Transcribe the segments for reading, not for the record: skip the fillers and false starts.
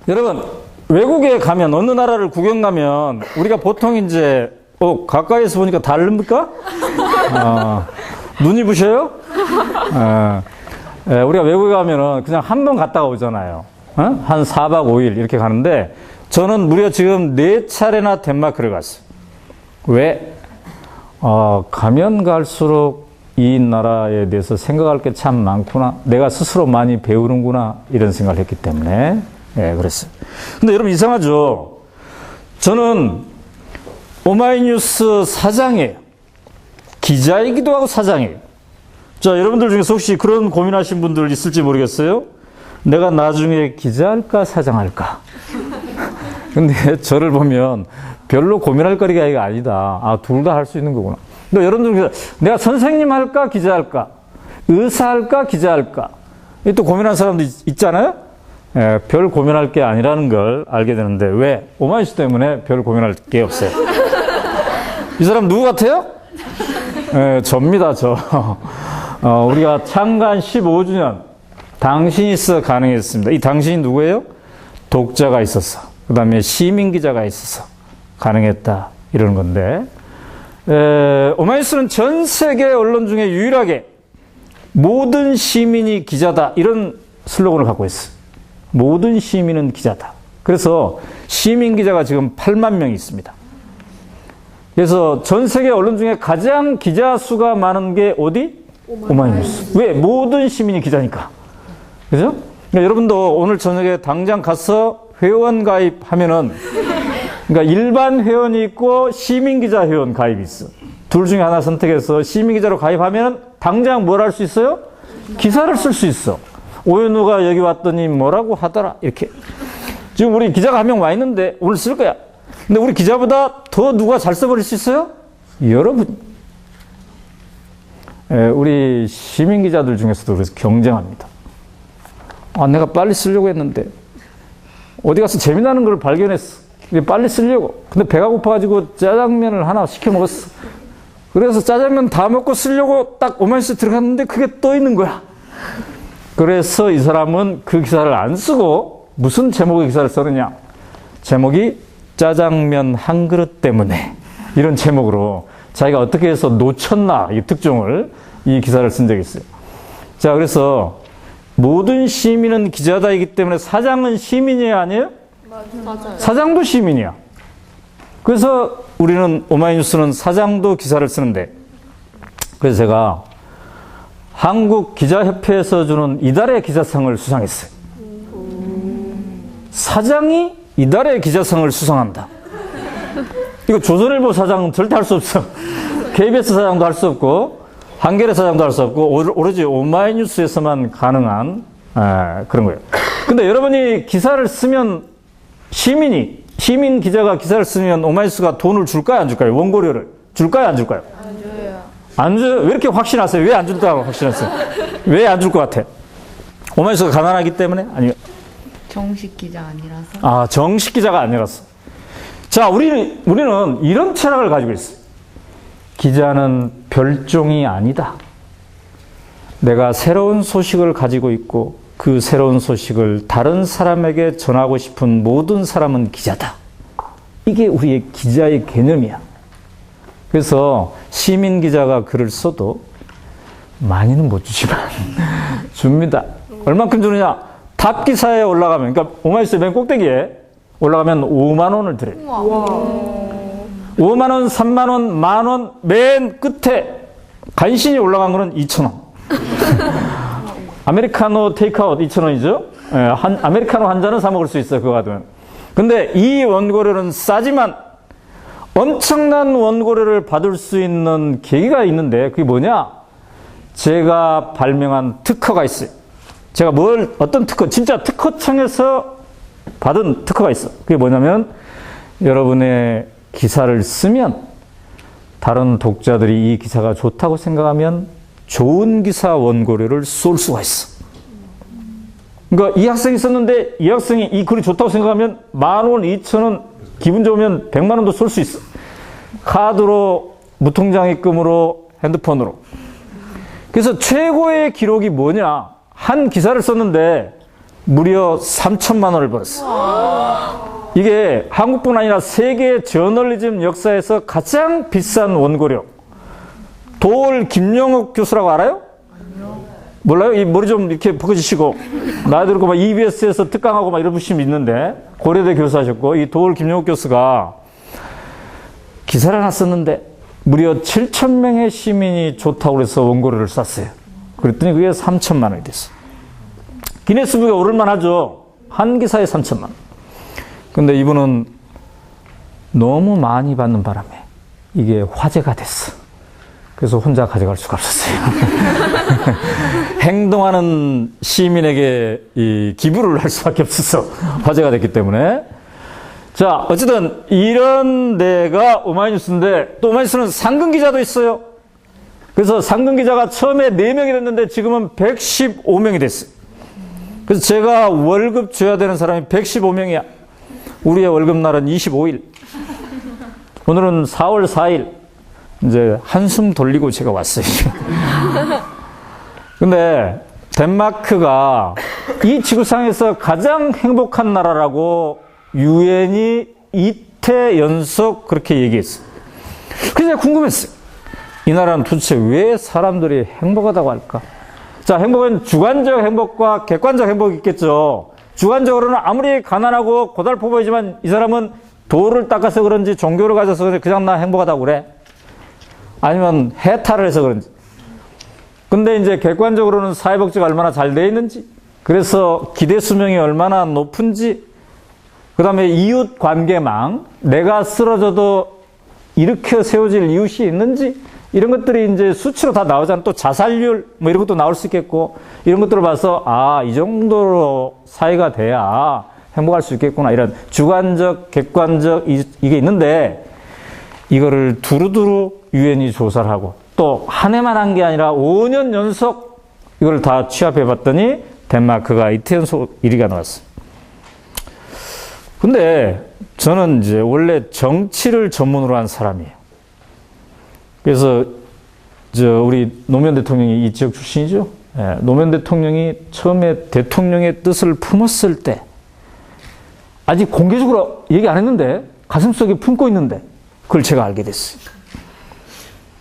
여러분, 외국에 가면, 어느 나라를 구경 가면, 우리가 보통 이제, 가까이서 보니까 다릅니까? 눈이 부셔요? 우리가 외국에 가면은 그냥 한 번 갔다가 오잖아요. 한 4박 5일 이렇게 가는데, 저는 무려 지금 4차례나 덴마크를 갔어요. 왜? 가면 갈수록 이 나라에 대해서 생각할 게 참 많구나. 내가 스스로 많이 배우는구나. 이런 생각을 했기 때문에. 그랬어요. 근데 여러분 이상하죠? 저는 오마이뉴스 사장이에요. 기자이기도 하고 사장이에요. 자, 여러분들 중에서 혹시 그런 고민하신 분들 있을지 모르겠어요? 내가 나중에 기자할까 사장할까? 근데 저를 보면 별로 고민할 거리가 아니다. 둘 다 할 수 있는 거구나. 근데 여러분들 중에서 내가 선생님 할까 기자 할까? 의사 할까 기자 할까? 또 고민하는 사람도 있잖아요? 별 고민할 게 아니라는 걸 알게 되는데 왜? 오마이뉴스 때문에 별 고민할 게 없어요. 이 사람 누구 같아요? 접니다, 저. 우리가 창간 15주년 당신이 있어 가능했습니다. 이 당신이 누구예요? 독자가 있었어. 그 다음에 시민 기자가 있어서 가능했다. 이러는 건데 오마이뉴스는 전 세계 언론 중에 유일하게 모든 시민이 기자다. 이런 슬로건을 갖고 있어요. 모든 시민은 기자다. 그래서 시민 기자가 지금 8만 명이 있습니다. 그래서 전 세계 언론 중에 가장 기자 수가 많은 게 어디? 오마이뉴스. 왜? 모든 시민이 기자니까. 그죠? 그러니까 여러분도 오늘 저녁에 당장 가서 회원 가입하면은, 그러니까 일반 회원이 있고 시민 기자 회원 가입이 있어. 둘 중에 하나 선택해서 시민 기자로 가입하면 당장 뭘 할 수 있어요? 기사를 쓸 수 있어. 오연우가 여기 왔더니 뭐라고 하더라. 이렇게. 지금 우리 기자가 한 명 와 있는데 오늘 쓸 거야. 근데 우리 기자보다 더 누가 잘 써버릴 수 있어요? 여러분. 우리 시민 기자들 중에서도 그래서 경쟁합니다. 내가 빨리 쓰려고 했는데 어디 가서 재미나는 걸 발견했어. 빨리 쓰려고. 근데 배가 고파가지고 짜장면을 하나 시켜 먹었어. 그래서 짜장면 다 먹고 쓰려고 딱 오마이뉴스 들어갔는데 그게 떠 있는 거야. 그래서 이 사람은 그 기사를 안 쓰고 무슨 제목의 기사를 쓰느냐. 제목이 짜장면 한 그릇 때문에. 이런 제목으로 자기가 어떻게 해서 놓쳤나 이 특종을 이 기사를 쓴 적이 있어요. 자, 그래서 모든 시민은 기자다이기 때문에 사장은 시민이에요, 아니에요? 맞아요. 사장도 시민이야. 그래서 우리는 오마이뉴스는 사장도 기사를 쓰는데, 그래서 제가 한국 기자협회에서 주는 이달의 기자상을 수상했어요. 사장이 이달의 기자상을 수상한다. 이거 조선일보 사장은 절대 할 수 없어. KBS 사장도 할 수 없고 한겨레 사장도 할 수 없고 오로지 오마이뉴스에서만 가능한 그런 거예요. 근데 여러분이 기사를 쓰면 시민 기자가 기사를 쓰면 오마이뉴스가 돈을 줄까요 안 줄까요? 원고료를 줄까요 안 줄까요? 안 줘요. 안 줘요? 왜 이렇게 확신하세요? 왜 안 줄다고 확신하세요? 왜 안 줄 것 같아? 오마이뉴스가 가난하기 때문에? 아니요. 정식 기자 아니라서. 정식 기자가 아니라서. 자, 우리는 이런 철학을 가지고 있어요. 기자는 별종이 아니다. 내가 새로운 소식을 가지고 있고 그 새로운 소식을 다른 사람에게 전하고 싶은 모든 사람은 기자다. 이게 우리의 기자의 개념이야. 그래서 시민 기자가 글을 써도 많이는 못 주지만 줍니다. 얼만큼 주느냐? 탑 기사에 올라가면, 그러니까 오마이뉴스 맨 꼭대기에 올라가면 5만 원을 드려요. 5만 원, 3만 원, 만 원, 맨 끝에 간신히 올라간 거는 2천 원. 아메리카노 테이크아웃 2천 원이죠. 아메리카노 한 잔은 사 먹을 수 있어요, 그거 받으면. 근데 이 원고료는 싸지만 엄청난 원고료를 받을 수 있는 계기가 있는데 그게 뭐냐? 제가 발명한 특허가 있어요. 제가 어떤 특허, 진짜 특허청에서 받은 특허가 있어. 그게 뭐냐면 여러분의 기사를 쓰면 다른 독자들이 이 기사가 좋다고 생각하면 좋은 기사 원고료를 쏠 수가 있어. 그러니까 이 학생이 썼는데 이 학생이 이 글이 좋다고 생각하면 10,000원, 2,000원, 기분 좋으면 100만 원도 쏠 수 있어. 카드로, 무통장입금으로, 핸드폰으로. 그래서 최고의 기록이 뭐냐? 한 기사를 썼는데 무려 3천만 원을 벌었어요. 이게 한국뿐 아니라 세계 저널리즘 역사에서 가장 비싼 원고료. 도올 김영옥 교수라고 알아요? 몰라요? 이 머리 좀 이렇게 벗겨지시고 나이 들고 막 EBS에서 특강하고 막 이런 분이 있는데 고려대 교수하셨고 이 도올 김영옥 교수가 기사를 하나 썼는데 무려 7,000명의 시민이 좋다고 해서 원고료를 쐈어요. 그랬더니 그게 3천만 원이 됐어. 기네스북에 오를만 하죠. 한 기사에 3천만 원. 근데 이분은 너무 많이 받는 바람에 이게 화제가 됐어. 그래서 혼자 가져갈 수가 없었어요. 행동하는 시민에게 이 기부를 할 수밖에 없었어. 화제가 됐기 때문에. 자, 어쨌든 이런 데가 오마이뉴스인데 또 오마이뉴스는 상근 기자도 있어요. 그래서 상근 기자가 처음에 4명이 됐는데 지금은 115명이 됐어요. 그래서 제가 월급 줘야 되는 사람이 115명이야. 우리의 월급날은 25일. 오늘은 4월 4일. 이제 한숨 돌리고 제가 왔어요. 근데 덴마크가 이 지구상에서 가장 행복한 나라라고 유엔이 이태 연속 그렇게 얘기했어요. 그래서 제가 궁금했어요. 이 나라는 도대체 왜 사람들이 행복하다고 할까? 자, 행복은 주관적 행복과 객관적 행복이 있겠죠. 주관적으로는 아무리 가난하고 고달퍼 보이지만 이 사람은 도를 닦아서 그런지 종교를 가져서 그런지 그냥 나 행복하다고 그래. 아니면 해탈을 해서 그런지. 근데 이제 객관적으로는 사회복지가 얼마나 잘 돼 있는지, 그래서 기대 수명이 얼마나 높은지, 그 다음에 이웃 관계망, 내가 쓰러져도 일으켜 세워질 이웃이 있는지, 이런 것들이 이제 수치로 다 나오잖아. 또 자살률, 뭐 이런 것도 나올 수 있겠고, 이런 것들을 봐서, 아, 이 정도로 사회가 돼야 행복할 수 있겠구나. 이런 주관적, 객관적, 이게 있는데, 이거를 두루두루 유엔이 조사를 하고, 또 한 해만 한 게 아니라 5년 연속 이걸 다 취합해 봤더니 덴마크가 이태 연속 1위가 나왔어요. 근데 저는 이제 원래 정치를 전문으로 한 사람이에요. 그래서 우리 노무현 대통령이 이 지역 출신이죠. 예, 노무현 대통령이 처음에 대통령의 뜻을 품었을 때 아직 공개적으로 얘기 안 했는데 가슴속에 품고 있는데 그걸 제가 알게 됐어요.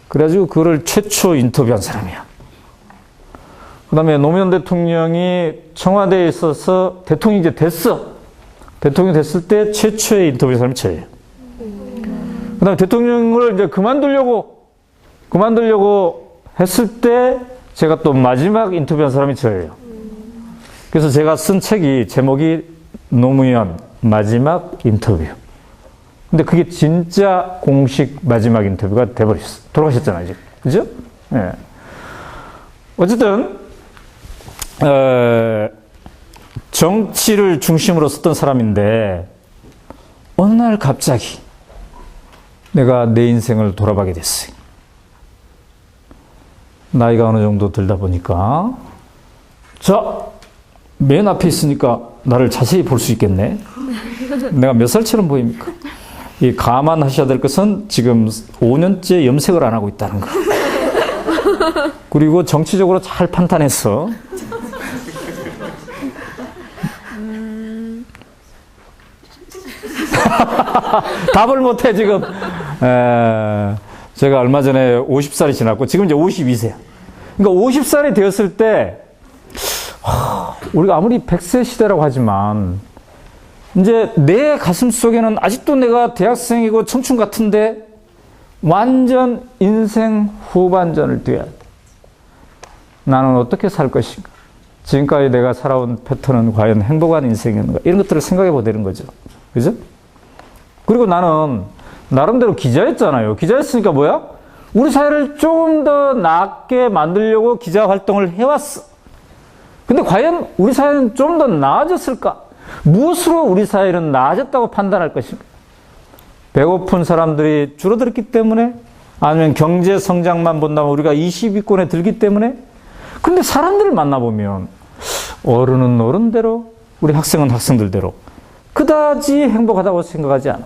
그래가지고 그거를 최초 인터뷰한 사람이야. 그 다음에 노무현 대통령이 청와대에 있어서 대통령이 이제 됐어. 대통령이 됐을 때 최초의 인터뷰한 사람이 저예요. 그 다음에 대통령을 이제 그만두려고 했을 때 제가 또 마지막 인터뷰한 사람이 저예요. 그래서 제가 쓴 책이 제목이 노무현 마지막 인터뷰. 근데 그게 진짜 공식 마지막 인터뷰가 돼버렸어. 돌아가셨잖아요, 이제. 그죠? 예. 어쨌든, 정치를 중심으로 썼던 사람인데, 어느 날 갑자기 내가 내 인생을 돌아보게 됐어요. 나이가 어느 정도 들다 보니까, 자, 맨 앞에 있으니까 나를 자세히 볼 수 있겠네. 내가 몇 살처럼 보입니까? 이 감안하셔야 될 것은 지금 5년째 염색을 안 하고 있다는 거. 그리고 정치적으로 잘 판단해서 답을 못해 지금. 제가 얼마 전에 50살이 지났고 지금 이제 52세야. 그러니까 50살이 되었을 때 우리가 아무리 100세 시대라고 하지만 이제 내 가슴 속에는 아직도 내가 대학생이고 청춘 같은데 완전 인생 후반전을 뛰어야 돼. 나는 어떻게 살 것인가? 지금까지 내가 살아온 패턴은 과연 행복한 인생이었는가? 이런 것들을 생각해 보되는 거죠. 그죠? 그리고 나는 나름대로 기자였잖아요. 기자였으니까 뭐야? 우리 사회를 조금 더 낫게 만들려고 기자 활동을 해왔어. 근데 과연 우리 사회는 좀 더 나아졌을까? 무엇으로 우리 사회는 나아졌다고 판단할 것인가? 배고픈 사람들이 줄어들었기 때문에? 아니면 경제 성장만 본다면 우리가 20위권에 들기 때문에? 근데 사람들을 만나보면 어른은 어른대로, 우리 학생은 학생들대로 그다지 행복하다고 생각하지 않아.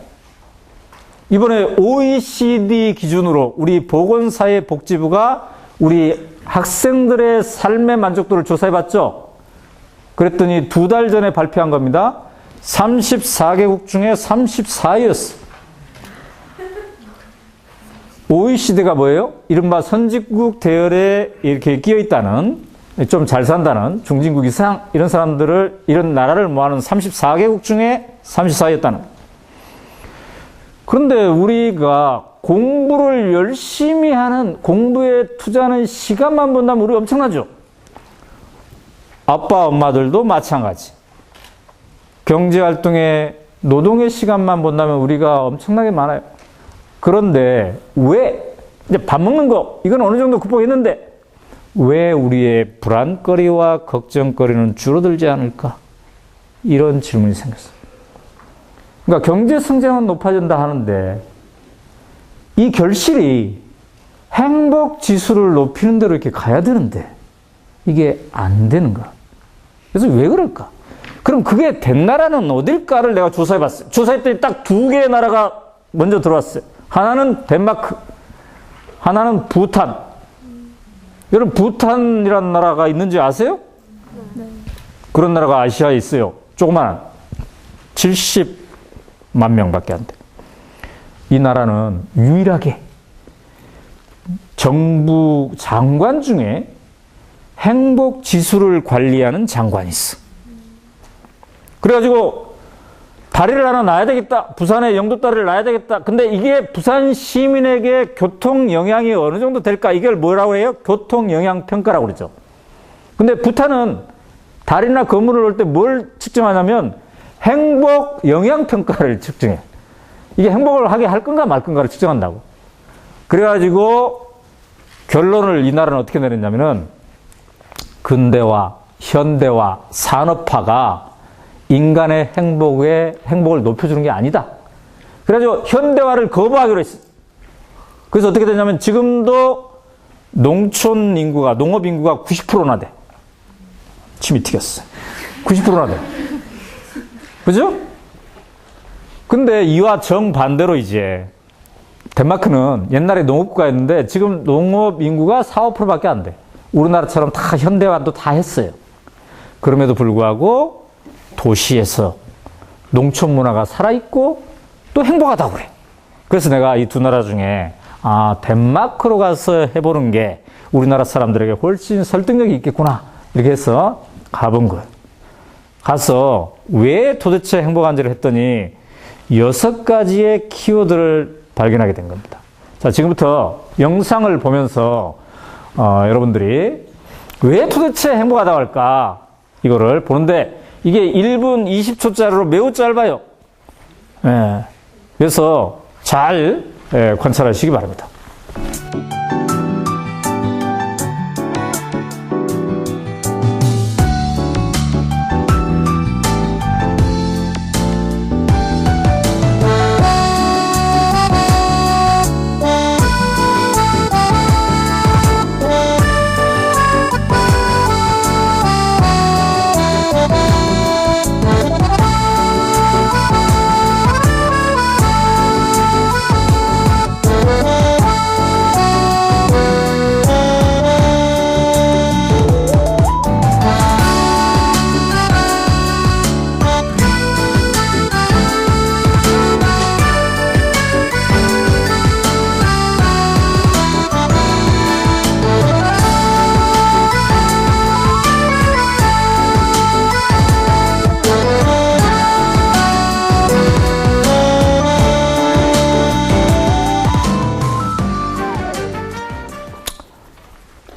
이번에 OECD 기준으로 우리 보건사회복지부가 우리 학생들의 삶의 만족도를 조사해봤죠. 그랬더니 2달 전에 발표한 겁니다. 34개국 중에 34위였어. OECD가 뭐예요? 이른바 선진국 대열에 이렇게 끼어 있다는, 좀 잘 산다는 중진국 이상 이런 사람들을, 이런 나라를 모아놓은 34개국 중에 34위였다는. 그런데 우리가 공부를 열심히 하는, 공부에 투자하는 시간만 본다면 우리 엄청나죠? 아빠, 엄마들도 마찬가지. 경제활동에 노동의 시간만 본다면 우리가 엄청나게 많아요. 그런데 왜, 이제 밥 먹는 거, 이건 어느 정도 극복했는데, 왜 우리의 불안거리와 걱정거리는 줄어들지 않을까? 이런 질문이 생겼어요. 그러니까 경제 성장은 높아진다 하는데, 이 결실이 행복 지수를 높이는 대로 이렇게 가야 되는데, 이게 안 되는 거야. 그래서 왜 그럴까? 그럼 그게 된 나라는 어딜까를 내가 조사해 봤어요. 조사했더니 딱 2개의 나라가 먼저 들어왔어요. 하나는 덴마크, 하나는 부탄. 여러분, 부탄이라는 나라가 있는지 아세요? 네. 그런 나라가 아시아에 있어요. 조그만 70만 명밖에 안 돼. 이 나라는 유일하게 정부 장관 중에 행복 지수를 관리하는 장관이 있어. 그래가지고 다리를 하나 놔야 되겠다. 부산에 영도다리를 놔야 되겠다. 근데 이게 부산 시민에게 교통 영향이 어느 정도 될까? 이걸 뭐라고 해요? 교통 영향 평가라고 그러죠. 근데 부탄은 다리나 건물을 올 때 뭘 측정하냐면 행복 영향 평가를 측정해. 이게 행복을 하게 할 건가 말 건가를 측정한다고. 그래가지고 결론을 이 나라는 어떻게 내렸냐면은 근대화, 현대화, 산업화가 인간의 행복을 높여주는 게 아니다. 그래가지고 현대화를 거부하기로 했어요. 그래서 어떻게 되냐면 지금도 농촌 인구가, 농업 인구가 90%나 돼. 침이 튀겼어요. 90%나 돼. 그죠? 근데 이와 정반대로 이제 덴마크는 옛날에 농업국가였는데 지금 농업 인구가 4, 5%밖에 안 돼. 우리나라처럼 다 현대화도 다 했어요. 그럼에도 불구하고 도시에서 농촌 문화가 살아있고 또 행복하다고 그래. 그래서 내가 이 두 나라 중에 덴마크로 가서 해보는 게 우리나라 사람들에게 훨씬 설득력이 있겠구나. 이렇게 해서 가본 거예요. 가서 왜 도대체 행복한지를 했더니 6가지의 키워드를 발견하게 된 겁니다. 자, 지금부터 영상을 보면서 여러분들이 왜 도대체 행복하다고 할까? 이거를 보는데 이게 1분 20초짜리로 매우 짧아요. 예. 그래서 잘 관찰하시기 바랍니다.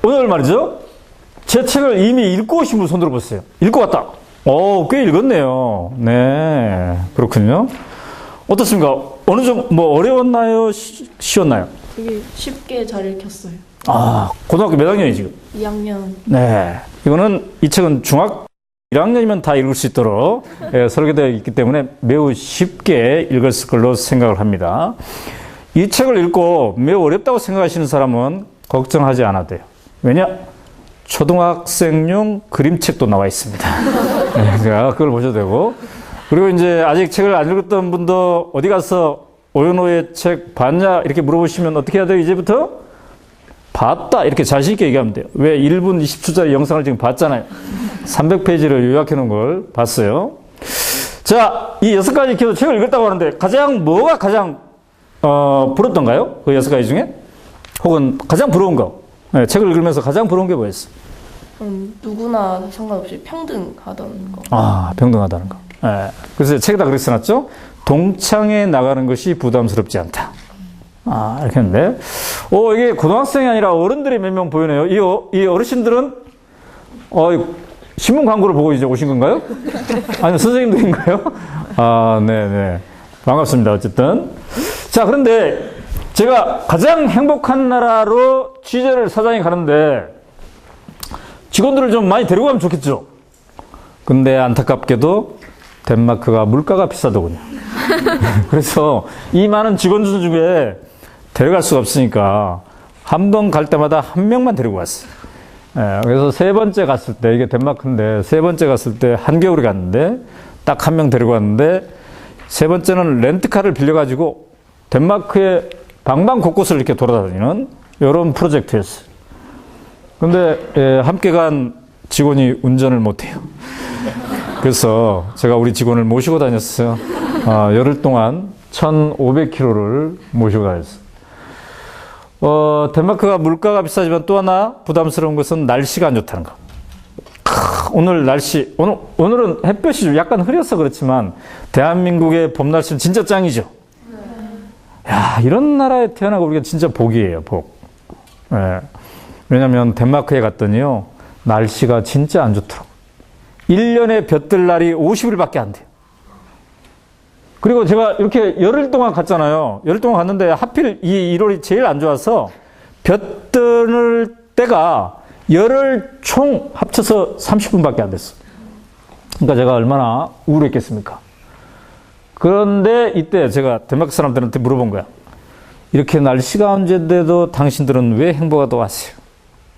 오늘 말이죠. 제 책을 이미 읽고 오신 분 손 들어보세요. 읽고 왔다. 꽤 읽었네요. 네, 그렇군요. 어떻습니까? 어느 정도 어려웠나요? 쉬웠나요? 되게 쉽게 잘 읽혔어요. 고등학교 몇 학년이 지금? 2학년. 네, 이 책은 중학 1학년이면 다 읽을 수 있도록 설계되어 있기 때문에 매우 쉽게 읽었을 걸로 생각을 합니다. 이 책을 읽고 매우 어렵다고 생각하시는 사람은 걱정하지 않아도 돼요. 왜냐? 초등학생용 그림책도 나와 있습니다. 네, 그걸 보셔도 되고. 그리고 이제 아직 책을 안 읽었던 분도 어디 가서 오연호의 책 봤냐? 이렇게 물어보시면 어떻게 해야 돼요? 이제부터? 봤다. 이렇게 자신있게 얘기하면 돼요. 왜? 1분 20초짜리 영상을 지금 봤잖아요. 300페이지를 요약해 놓은 걸 봤어요. 자, 이 6가지 기도 책을 읽었다고 하는데 뭐가 가장 부럽던가요? 그 6가지 중에? 혹은 가장 부러운 거. 네, 책을 읽으면서 가장 부러운 게 뭐였어? 누구나 상관없이 평등하다는 거. 아, 평등하다는 거. 네. 그래서 책에다 그렇게 써놨죠? 동창회 나가는 것이 부담스럽지 않다. 아, 이렇게 했는데. 이게 고등학생이 아니라 어른들이 몇 명 보이네요. 이 어르신들은, 신문 광고를 보고 이제 오신 건가요? 아니면 선생님들인가요? 아, 네네. 반갑습니다. 어쨌든. 자, 그런데 제가 가장 행복한 나라로 취재를 사장이 가는데 직원들을 좀 많이 데리고 가면 좋겠죠? 근데 안타깝게도 덴마크가 물가가 비싸더군요. 그래서 이 많은 직원들 중에 데려갈 수가 없으니까 한 번 갈 때마다 한 명만 데리고 갔어요. 그래서 세 번째 갔을 때, 이게 덴마크인데, 세 번째 갔을 때 한겨울에 갔는데, 딱 한 명 데리고 갔는데, 세 번째는 렌트카를 빌려가지고 덴마크의 방방 곳곳을 이렇게 돌아다니는 이런 프로젝트였어요. 근데 함께 간 직원이 운전을 못해요. 그래서 제가 우리 직원을 모시고 다녔어요. 열흘 동안 1,500km를 모시고 다녔어요. 덴마크가 물가가 비싸지만 또 하나 부담스러운 것은 날씨가 안 좋다는 거. 오늘 날씨, 오늘은 햇볕이 좀 약간 흐려서 그렇지만 대한민국의 봄 날씨는 진짜 짱이죠. 야, 이런 나라에 태어나고 우리가 진짜 복이에요, 복. 네. 왜냐면 덴마크에 갔더니요, 날씨가 진짜 안 좋더라고요. 1년에 볕들 날이 50일밖에 안 돼요. 그리고 제가 이렇게 열흘 동안 갔잖아요. 열흘 동안 갔는데 하필 이 1월이 제일 안 좋아서 볕 드는 때가 열흘 총 합쳐서 30분밖에 안 됐어. 그러니까 제가 얼마나 우울했겠습니까? 그런데 이때 제가 덴마크 사람들한테 물어본 거야. 이렇게 날씨가 문제인데도 당신들은 왜 행복하다고 하세요?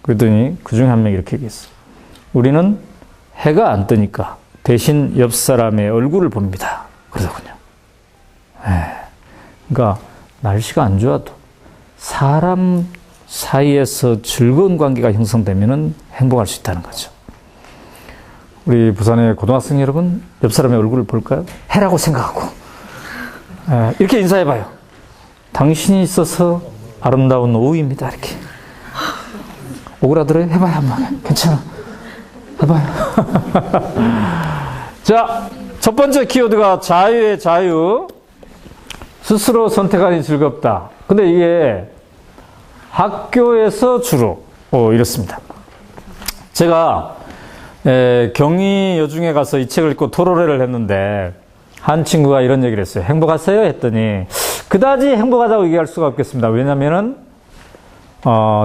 그랬더니 그중에 한 명이 이렇게 얘기했어. 우리는 해가 안 뜨니까 대신 옆 사람의 얼굴을 봅니다. 그러더군요. 그러니까 날씨가 안 좋아도 사람 사이에서 즐거운 관계가 형성되면 행복할 수 있다는 거죠. 우리 부산의 고등학생 여러분, 옆 사람의 얼굴을 볼까요? 해라고 생각하고 이렇게 인사해봐요. 당신이 있어서 아름다운 오후입니다. 이렇게. 오그라들어요? 해봐요 한번. 괜찮아. 해봐요. 자, 첫 번째 키워드가 자유의 자유. 스스로 선택하니 즐겁다. 근데 이게 학교에서 주로 이렇습니다. 제가 경희 여중에 가서 이 책을 읽고 토론회를 했는데 한 친구가 이런 얘기를 했어요. 행복하세요? 했더니 그다지 행복하다고 얘기할 수가 없겠습니다. 왜냐면은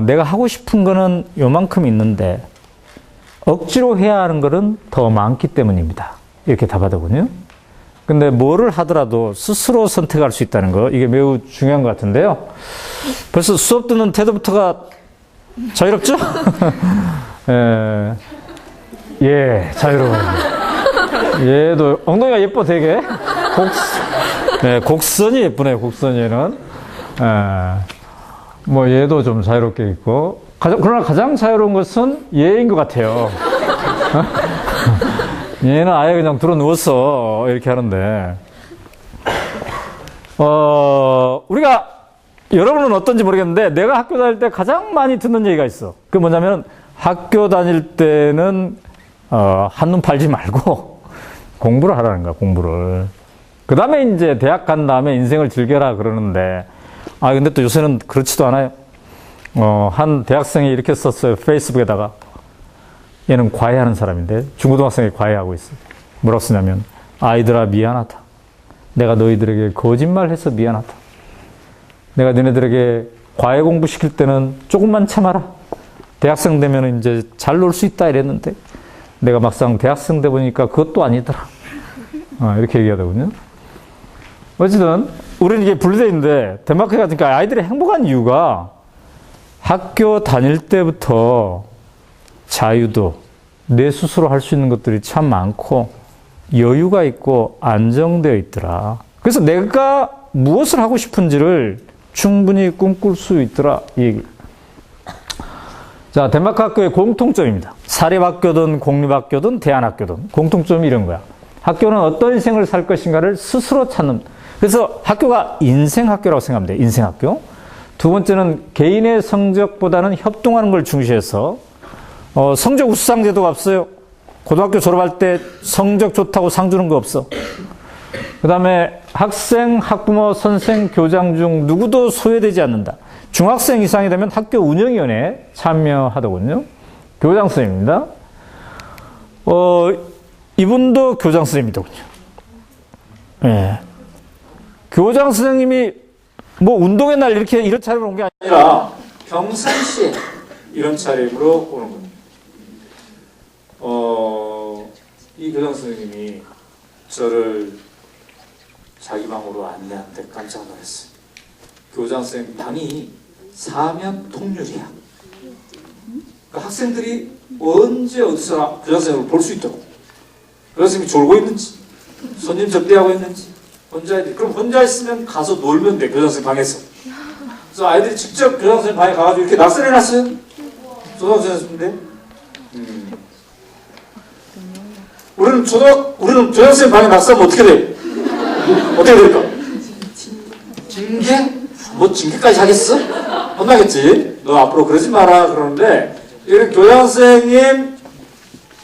내가 하고 싶은 거는 요만큼 있는데 억지로 해야 하는 거는 더 많기 때문입니다. 이렇게 답하더군요. 근데 뭐를 하더라도 스스로 선택할 수 있다는 거, 이게 매우 중요한 것 같은데요. 벌써 수업 듣는 태도부터가 자유롭죠? 예, 자유로워요. 얘도 엉덩이가 예뻐 되게. 곡선이 예쁘네요, 곡선이는. 뭐 얘도 좀 자유롭게 있고. 그러나 가장 자유로운 것은 얘인 것 같아요. 얘는 아예 그냥 들어 누웠어. 이렇게 하는데. 우리가, 여러분은 어떤지 모르겠는데, 내가 학교 다닐 때 가장 많이 듣는 얘기가 있어. 그게 뭐냐면, 학교 다닐 때는, 한눈 팔지 말고, 공부를 하라는 거야, 공부를. 그 다음에 이제 대학 간 다음에 인생을 즐겨라 그러는데, 근데 또 요새는 그렇지도 않아요. 한 대학생이 이렇게 썼어요. 페이스북에다가. 얘는 과외하는 사람인데 중고등학생이 과외하고 있어요. 뭐라고 쓰냐면 아이들아 미안하다. 내가 너희들에게 거짓말해서 미안하다. 내가 너네들에게 과외 공부시킬 때는 조금만 참아라. 대학생 되면 이제 잘 놀 수 있다 이랬는데 내가 막상 대학생 돼 보니까 그것도 아니더라. 이렇게 얘기하더군요. 어쨌든 우리는 이게 분리되어 있는데 덴마크에 가니까 아이들이 행복한 이유가 학교 다닐 때부터 자유도 내 스스로 할 수 있는 것들이 참 많고 여유가 있고 안정되어 있더라. 그래서 내가 무엇을 하고 싶은지를 충분히 꿈꿀 수 있더라. 이 얘기. 자, 덴마크 학교의 공통점입니다. 사립학교든 공립학교든 대안학교든 공통점이 이런 거야. 학교는 어떤 인생을 살 것인가를 스스로 찾는. 그래서 학교가 인생학교라고 생각하면 돼. 인생학교. 두 번째는 개인의 성적보다는 협동하는 걸 중시해서 성적 우수상 제도가 없어요. 고등학교 졸업할 때 성적 좋다고 상 주는 거 없어. 그 다음에 학생, 학부모, 선생, 교장 중 누구도 소외되지 않는다. 중학생 이상이 되면 학교 운영위원회에 참여하더군요. 교장 선생님입니다. 이분도 교장 선생님이더군요. 예. 교장 선생님이 뭐 운동의 날 이런 차림으로 온 게 아니라 평상시에 이런 차림으로 오는 겁니다. 이 교장 선생님이 저를 자기 방으로 안내하는데 깜짝 놀랐어요. 교장 선생님 방이 사면 통률이야. 그러니까 학생들이 언제 어디서 교장 선생님을 볼 수 있다고. 교장 선생님이 졸고 있는지, 손님 접대하고 있는지, 혼자 있는지. 그럼 혼자 있으면 가서 놀면 돼, 교장 선생님 방에서. 그래서 아이들이 직접 교장 선생님 방에 가가지고 이렇게 낙서해놨어요. 초등학생인데. 우리는 교장 선생님 방에 낙서하면 어떻게 돼? 어떻게 될까? 징계? 뭐 징계까지 하겠어? 혼나겠지? 너 앞으로 그러지 마라 그러는데 이런 교장 선생님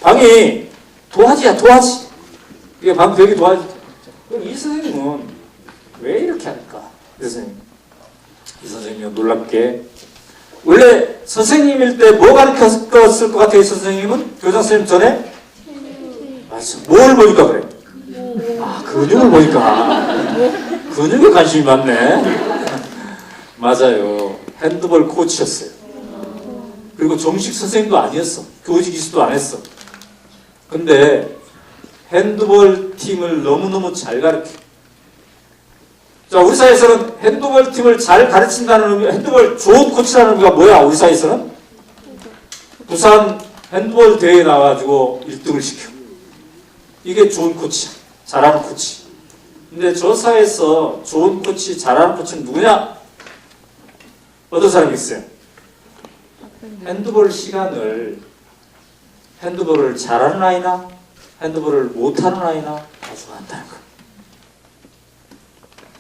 방이 도화지야, 도화지. 이게 방 벽이 도화지. 그럼 이 선생님은 왜 이렇게 할까? 이 선생님은 놀랍게 원래 선생님일 때 뭐 가르쳤을 것 같아요? 이 선생님은 교장 선생님 전에 맞아. 뭘 보니까 그래? 근육을 보니까 근육에 관심이 많네. 맞아요. 핸드볼 코치였어요. 그리고 정식 선생님도 아니었어. 교직 이수도 안 했어. 근데 핸드볼 팀을 너무너무 잘 가르쳐. 자, 우리 사회에서는 핸드볼 팀을 잘 가르친다는 의미, 핸드볼 좋은 코치라는 의미가 뭐야? 우리 사회에서는 부산 핸드볼 대회에 나와가지고 1등을 시켜. 이게 좋은 코치야. 잘하는 코치. 근데 저 사회에서 좋은 코치, 잘하는 코치는 누구냐? 어떤 사람이 있어요? 핸드볼 시간을 핸드볼을 잘하는 아이나 핸드볼을 못하는 아이나 가져간다는 거예요.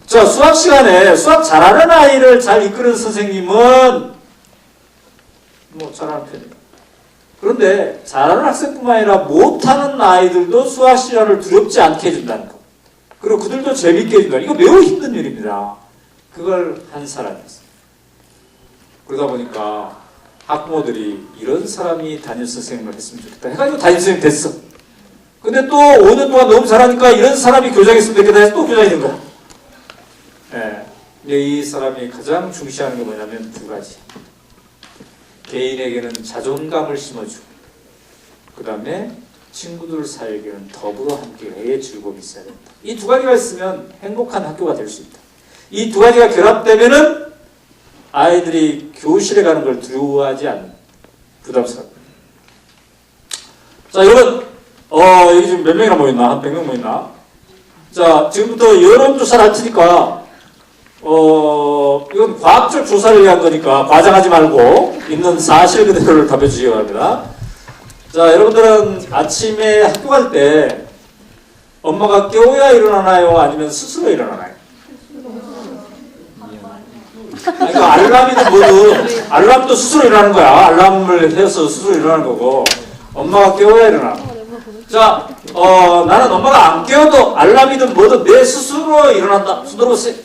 자, 수학 시간에 수학 잘하는 아이를 잘 이끄는 선생님은 뭐 잘하는 편이에요. 그런데 잘하는 학생뿐만 아니라 못하는 아이들도 수학 시간을 두렵지 않게 해준다는 거. 그리고 그들도 재밌게 해준다. 이거 매우 힘든 일입니다. 그걸 한 사람이었어요. 그러다 보니까 학부모들이 이런 사람이 담임 선생님을 했으면 좋겠다 해가지고 담임 선생님 됐어. 근데 또 5년 동안 너무 잘하니까 이런 사람이 교장이 있으면 되겠다 해서 또 교장이 된 거야. 네. 근데 이 사람이 가장 중시하는 게 뭐냐면 두 가지. 개인에게는 자존감을 심어주고 그 다음에 친구들 사이에게는 더불어 함께의 즐거움이 있어야 된다. 이 두 가지가 있으면 행복한 학교가 될 수 있다. 이 두 가지가 결합되면은 아이들이 교실에 가는 걸 두려워하지 않는 부담스럽다. 자, 여러분, 여기 지금 몇 명이나 모였나? 한 100명 모였나? 자, 지금부터 여론조사를 할 테니까, 이건 과학적 조사를 위한 거니까 과장하지 말고 있는 사실 그대로를 답해 주시기 바랍니다. 자, 여러분들은 아침에 학교 갈 때 엄마가 깨워야 일어나나요? 아니면 스스로 일어나나요? 그러니까 알람이든 뭐든 알람도 스스로 일어나는 거야. 알람을 해서 스스로 일어나는 거고 엄마가 깨워야 일어나. 자, 나는 엄마가 안 깨워도 알람이든 뭐든 내 스스로 일어난다. 손 들어보세요.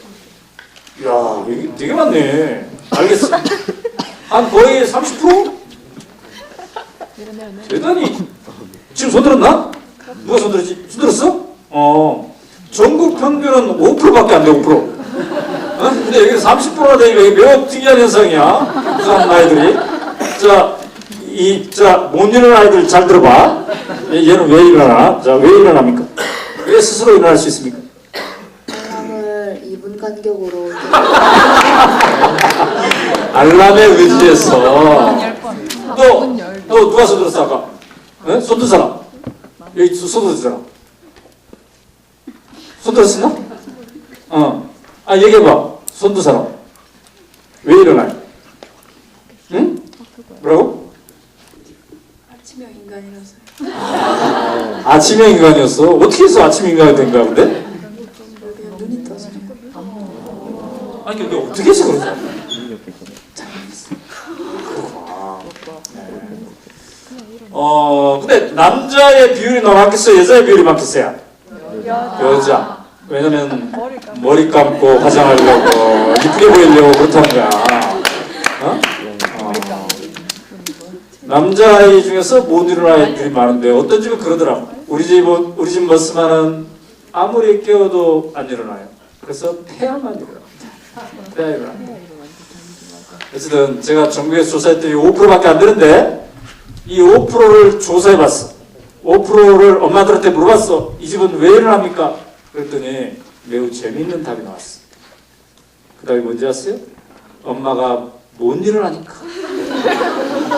이야, 이게 되게 많네. 알겠어. 한 거의 30%? 대단히. 지금 손 들었나? 누가 손 들었지? 손 들었어? 전국 평균은 5%밖에 안 돼, 5%. 근데 여기서 30%나 되니까 이게 매우 특이한 현상이야. 부산 아이들이. 못 일어나는 아이들 잘 들어봐. 얘는 왜 일어나? 자, 왜 일어납니까? 왜 스스로 일어날 수 있습니까? 알람을 2분 간격으로. 알람에 의지해서. 또 누가 손 들었어, 아까? 네? 손 든 사람. 여기 손 들었 사람. 손 들었었나? 얘기해봐. 손 든 사람. 왜 일어나요? 응? 뭐라고? 아침형 인간이라서요. 아침형 인간이었어? 어떻게 해서 아침 인간이 된 거야, 근데? 그냥 눈이 떠서. 아니, 근데 어떻게 해서 그러지? 근데 남자의 비율이 더 많겠어요? 여자의 비율이 많겠어요? 여자. 왜냐면 머리 감고 화장하려고 이쁘게 보이려고 그렇다는 거야. 어? 남자아이 중에서 못 일어나는 아이들이 많은데 어떤 집은 그러더라고. 우리 집 머스만은 아무리 깨워도 안 일어나요. 그래서 태아만 일어나. 태아 일어나. 어쨌든 제가 전국에서 조사했더니 5%밖에 안 되는데 이 5%를 조사해봤어. 5%를 엄마들한테 물어봤어. 이 집은 왜 일어납니까? 그랬더니 매우 재미있는 답이 나왔어. 그 답이 뭔지 아세요? 엄마가 못 일어나니까.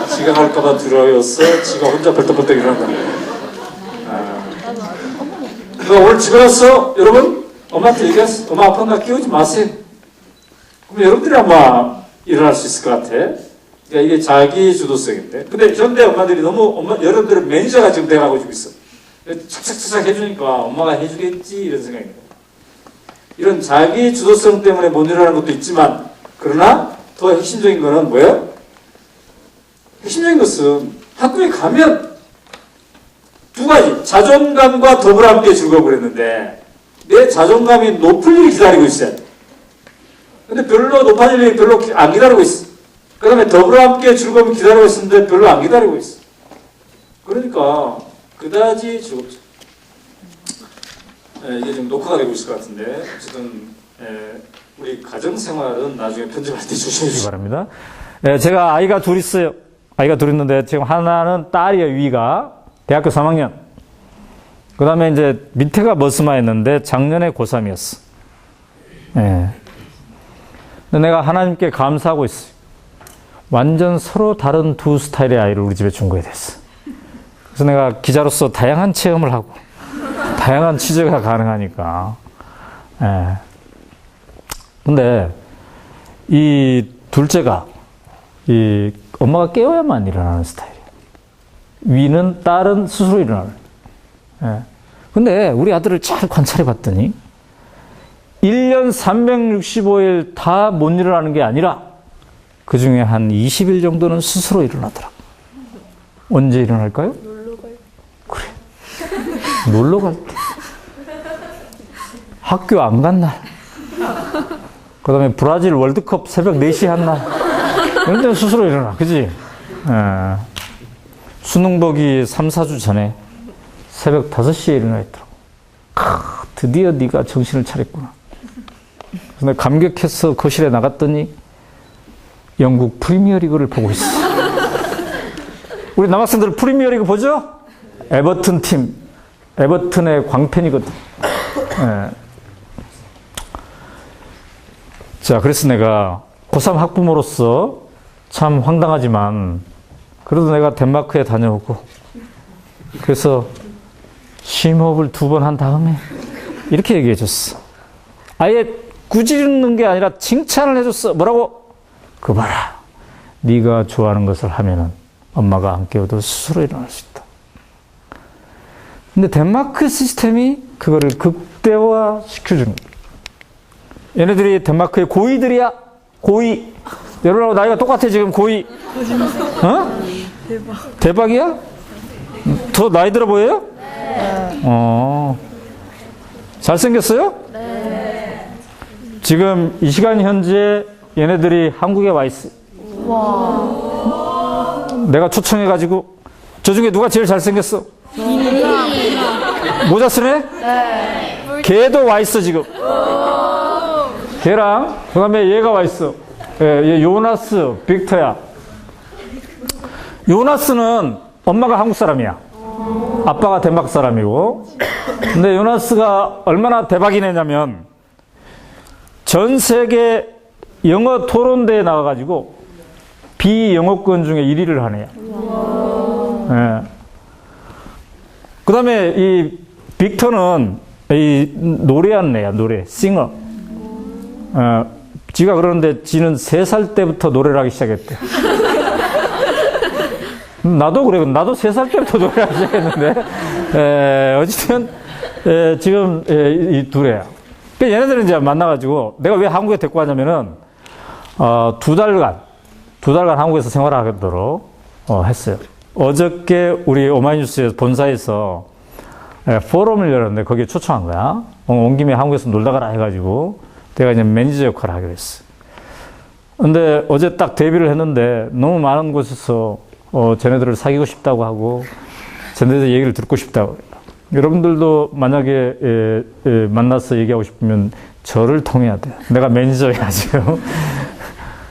지가 갈까봐 두려워서 지가 혼자 벌떡벌떡 일어난다. 그러니까 오늘 집에 가서 여러분 엄마한테 얘기했어. 엄마 아빠 나 끼우지 마세요. 그럼 여러분들이 아마 일어날 수 있을 것 같아. 그러니까 이게 자기 주도성인데. 근데 현대 엄마들이 너무 여러분들은 매니저가 지금 돼가고 있어. 착착착착 해주니까 엄마가 해주겠지 이런 생각이 들어요. 이런 자기 주도성 때문에 못 일어나는 것도 있지만 그러나 더 핵심적인 거는 뭐예요? 핵심적인 것은 학교에 가면 두 가지 자존감과 더불어 함께 즐거움을 했는데 내 자존감이 높을 일이 기다리고 있어요. 근데 별로 높아질 일이 별로 안 기다리고 있어. 그 다음에 더불어 함께 즐거움을 기다리고 있었는데 별로 안 기다리고 있어. 그러니까 그다지 즐겁죠. 이게 지금 녹화가 되고 있을 것 같은데 어쨌든 우리 가정생활은 나중에 편집할 때 조심해 주시기 바랍니다. 제가 아이가 둘 있어요. 아이가 둘 있는데 지금 하나는 딸이에요. 위가 대학교 3학년. 그 다음에 이제 밑에가 머스마였는데 작년에 고3이었어. 근데 내가 하나님께 감사하고 있어요. 완전 서로 다른 두 스타일의 아이를 우리 집에 준 거에 대해서. 그래서 내가 기자로서 다양한 체험을 하고 다양한 취재가 가능하니까. 근데 이 둘째가 이 엄마가 깨워야만 일어나는 스타일이에요. 위는 딸은 스스로 일어나는. 근데 우리 아들을 잘 관찰해 봤더니 1년 365일 다 못 일어나는 게 아니라 그 중에 한 20일 정도는 스스로 일어나더라고. 언제 일어날까요? 놀러 갈 때. 그래. 놀러 갈 때. 학교 안 간 날. 그 다음에 브라질 월드컵 새벽 4시에 한 날. 이런 데는 스스로 일어나. 그지? 수능 보기 3, 4주 전에 새벽 5시에 일어나 있더라고. 드디어 네가 정신을 차렸구나. 그래서 내가 감격해서 거실에 나갔더니 영국 프리미어리그를 보고 있어. 우리 남학생들 프리미어리그 보죠? 에버튼 팀. 에버튼의 광팬이거든. 자, 그래서 내가 고3 학부모로서 참 황당하지만 그래도 내가 덴마크에 다녀오고 그래서 심호흡을 2번 한 다음에 이렇게 얘기해 줬어. 아예 꾸짖는 게 아니라 칭찬을 해줬어. 뭐라고? 그 봐라. 네가 좋아하는 것을 하면은 엄마가 안 깨워도 스스로 일어날 수 있다. 근데 덴마크 시스템이 그거를 극대화 시켜주는 거야. 얘네들이 덴마크의 고이들이야. 고이. 여러분하고 나이가 똑같아 지금 고이. 어? 대박이야? 더 나이 들어 보여요? 네. 잘생겼어요? 네. 지금 이 시간 현재 얘네들이 한국에 와 있어. 와. 내가 초청해가지고 저 중에 누가 제일 잘생겼어? 모자 쓰네? 네. 걔도 와 있어 지금. 걔랑 그다음에 얘가 와 있어. 얘 요나스, 빅터야. 요나스는 엄마가 한국 사람이야. 아빠가 덴마크 사람이고. 근데 요나스가 얼마나 대박이 내냐면 전 세계 영어 토론대에 나가가지고 비영어권 중에 1위를 하네요. 그 다음에 이 빅터는 이 노래하는 애야, 노래, 싱어. 지가 그러는데 지는 3살 때부터 노래를 하기 시작했대. 나도 그래. 나도 3살 때부터 노래를 시작했는데. 어쨌든, 지금, 이 둘이에요. 얘네들은 이제 만나가지고, 내가 왜 한국에 데리고 왔냐면은, 2달간 한국에서 생활하도록, 했어요. 어저께 우리 오마이뉴스에서 본사에서, 포럼을 열었는데, 거기에 초청한 거야. 온 김에 한국에서 놀다 가라 해가지고, 내가 이제 매니저 역할을 하기로 했어. 근데 어제 딱 데뷔를 했는데, 너무 많은 곳에서, 쟤네들을 사귀고 싶다고 하고, 쟤네들 얘기를 듣고 싶다고. 여러분들도 만약에 만나서 얘기하고 싶으면 저를 통해야 돼요. 내가 매니저야, 지금.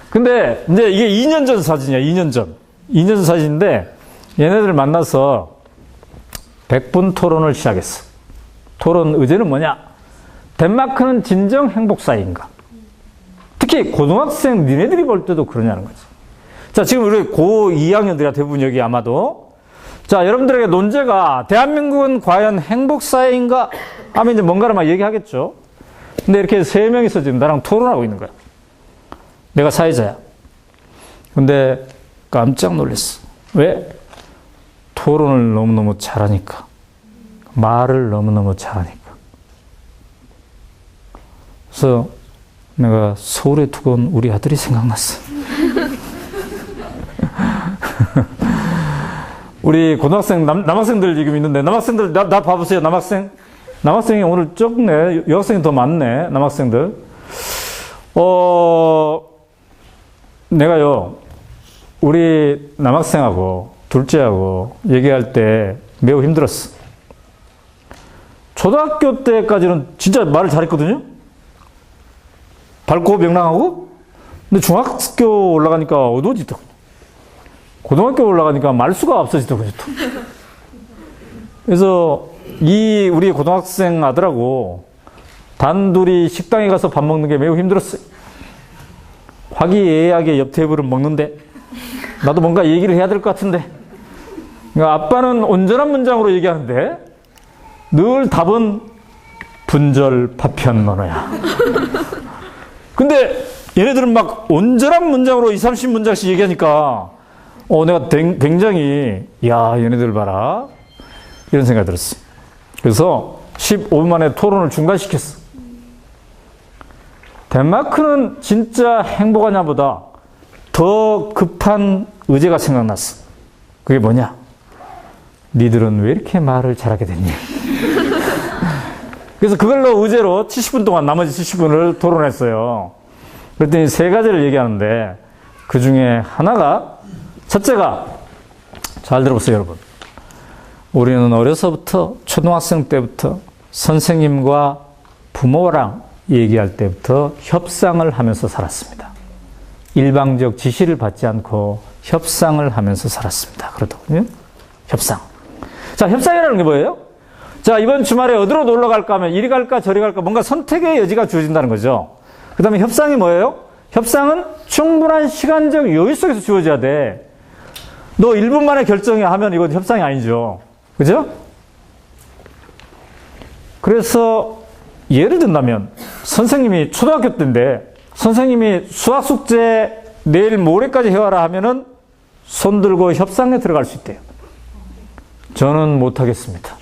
근데 이제 이게 2년 전 사진이야, 2년 전. 2년 전 사진인데, 얘네들 만나서 100분 토론을 시작했어. 토론 의제는 뭐냐? 덴마크는 진정 행복 사회인가? 특히 고등학생 니네들이 볼 때도 그러냐는 거지. 자, 지금 우리 고 2학년들이 대부분 여기 아마도. 자, 여러분들에게 논제가 대한민국은 과연 행복 사회인가? 하면 이제 뭔가를 막 얘기하겠죠. 근데 이렇게 3명이서 지금 나랑 토론하고 있는 거야. 내가 사회자야. 근데 깜짝 놀랐어. 왜? 토론을 너무너무 잘하니까. 말을 너무너무 잘하니까. 그래서 내가 서울에 두고 온 우리 아들이 생각났어. 우리 고등학생, 남학생들 지금 있는데, 남학생들, 나 봐보세요, 남학생. 남학생이 오늘 적네. 여학생이 더 많네, 남학생들. 내가요, 우리 남학생하고, 둘째하고 얘기할 때 매우 힘들었어. 초등학교 때까지는 진짜 말을 잘했거든요? 밝고 명랑하고? 근데 중학교 올라가니까 어두워지더군요. 고등학교 올라가니까 말수가 없어지더군요. 그래서 우리 고등학생 아들하고 단둘이 식당에 가서 밥 먹는 게 매우 힘들었어요. 화기애애하게 옆 테이블은 먹는데 나도 뭔가 얘기를 해야 될 것 같은데, 그러니까 아빠는 온전한 문장으로 얘기하는데 늘 답은 분절 파편론어야. 근데 얘네들은 막 온전한 문장으로 20, 30문장씩 얘기하니까 내가 굉장히 얘네들 봐라 이런 생각이 들었어요. 그래서 15분 만에 토론을 중단시켰어. 덴마크는 진짜 행복하냐보다 더 급한 의제가 생각났어. 그게 뭐냐? 니들은 왜 이렇게 말을 잘하게 됐니? 그래서 그걸로 의제로 70분 동안 나머지 70분을 토론했어요. 그랬더니 3가지를 얘기하는데 그 중에 하나가, 첫째가, 잘 들어보세요, 여러분. 우리는 어려서부터 초등학생 때부터 선생님과 부모랑 얘기할 때부터 협상을 하면서 살았습니다. 일방적 지시를 받지 않고 협상을 하면서 살았습니다. 그렇더군요. 협상. 자, 협상이라는 게 뭐예요? 자, 이번 주말에 어디로 놀러 갈까 하면 이리 갈까 저리 갈까 뭔가 선택의 여지가 주어진다는 거죠. 그 다음에 협상이 뭐예요? 협상은 충분한 시간적 여유 속에서 주어져야 돼. 너 1분 만에 결정해 하면 이건 협상이 아니죠. 그죠? 그래서 예를 든다면 선생님이 초등학교 때인데 선생님이 수학 숙제 내일 모레까지 해와라 하면은 손 들고 협상에 들어갈 수 있대요. 저는 못하겠습니다.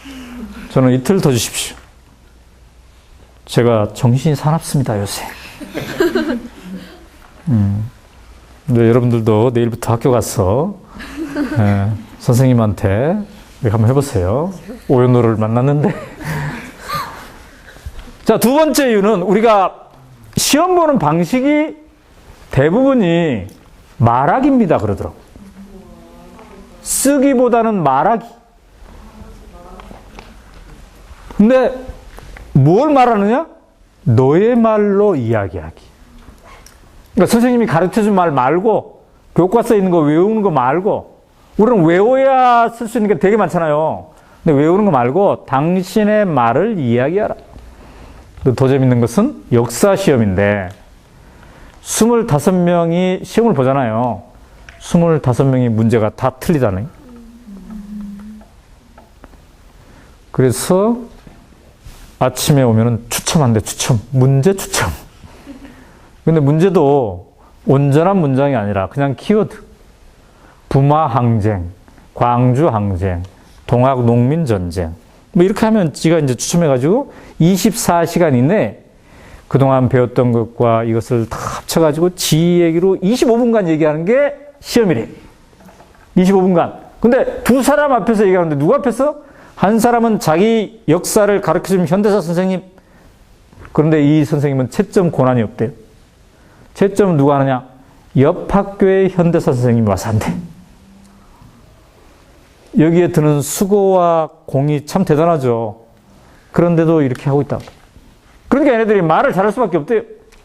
저는 이틀 더 주십시오. 제가 정신이 사납습니다, 요새. 근데 여러분들도 내일부터 학교 가서 선생님한테 한번 해보세요. 오연호를 만났는데. 자, 두 번째 이유는 우리가 시험 보는 방식이 대부분이 말하기입니다, 그러더라고요. 쓰기보다는 말하기. 근데 뭘 말하느냐? 너의 말로 이야기하기. 그러니까 선생님이 가르쳐준 말 말고 교과서에 있는 거 외우는 거 말고, 우리는 외워야 쓸 수 있는 게 되게 많잖아요. 근데 외우는 거 말고 당신의 말을 이야기하라. 더 재밌는 것은 역사 시험인데 25명이 시험을 보잖아요. 25명이 문제가 다 틀리다네. 그래서 아침에 오면은 추첨한대, 추첨. 문제 추첨. 근데 문제도 온전한 문장이 아니라 그냥 키워드. 부마항쟁, 광주 항쟁, 동학 농민 전쟁. 뭐 이렇게 하면 지가 이제 추첨해가지고 24시간 이내 그동안 배웠던 것과 이것을 다 합쳐가지고 지 얘기로 25분간 얘기하는 게 시험이래. 25분간. 근데 두 사람 앞에서 얘기하는데 누구 앞에서? 한 사람은 자기 역사를 가르쳐주는 현대사 선생님. 그런데 이 선생님은 채점 고난이 없대요. 채점은 누가 하느냐? 옆 학교의 현대사 선생님이 와서 한대. 여기에 드는 수고와 공이 참 대단하죠. 그런데도 이렇게 하고 있다고. 그러니까 얘네들이 말을 잘할 수밖에 없대요.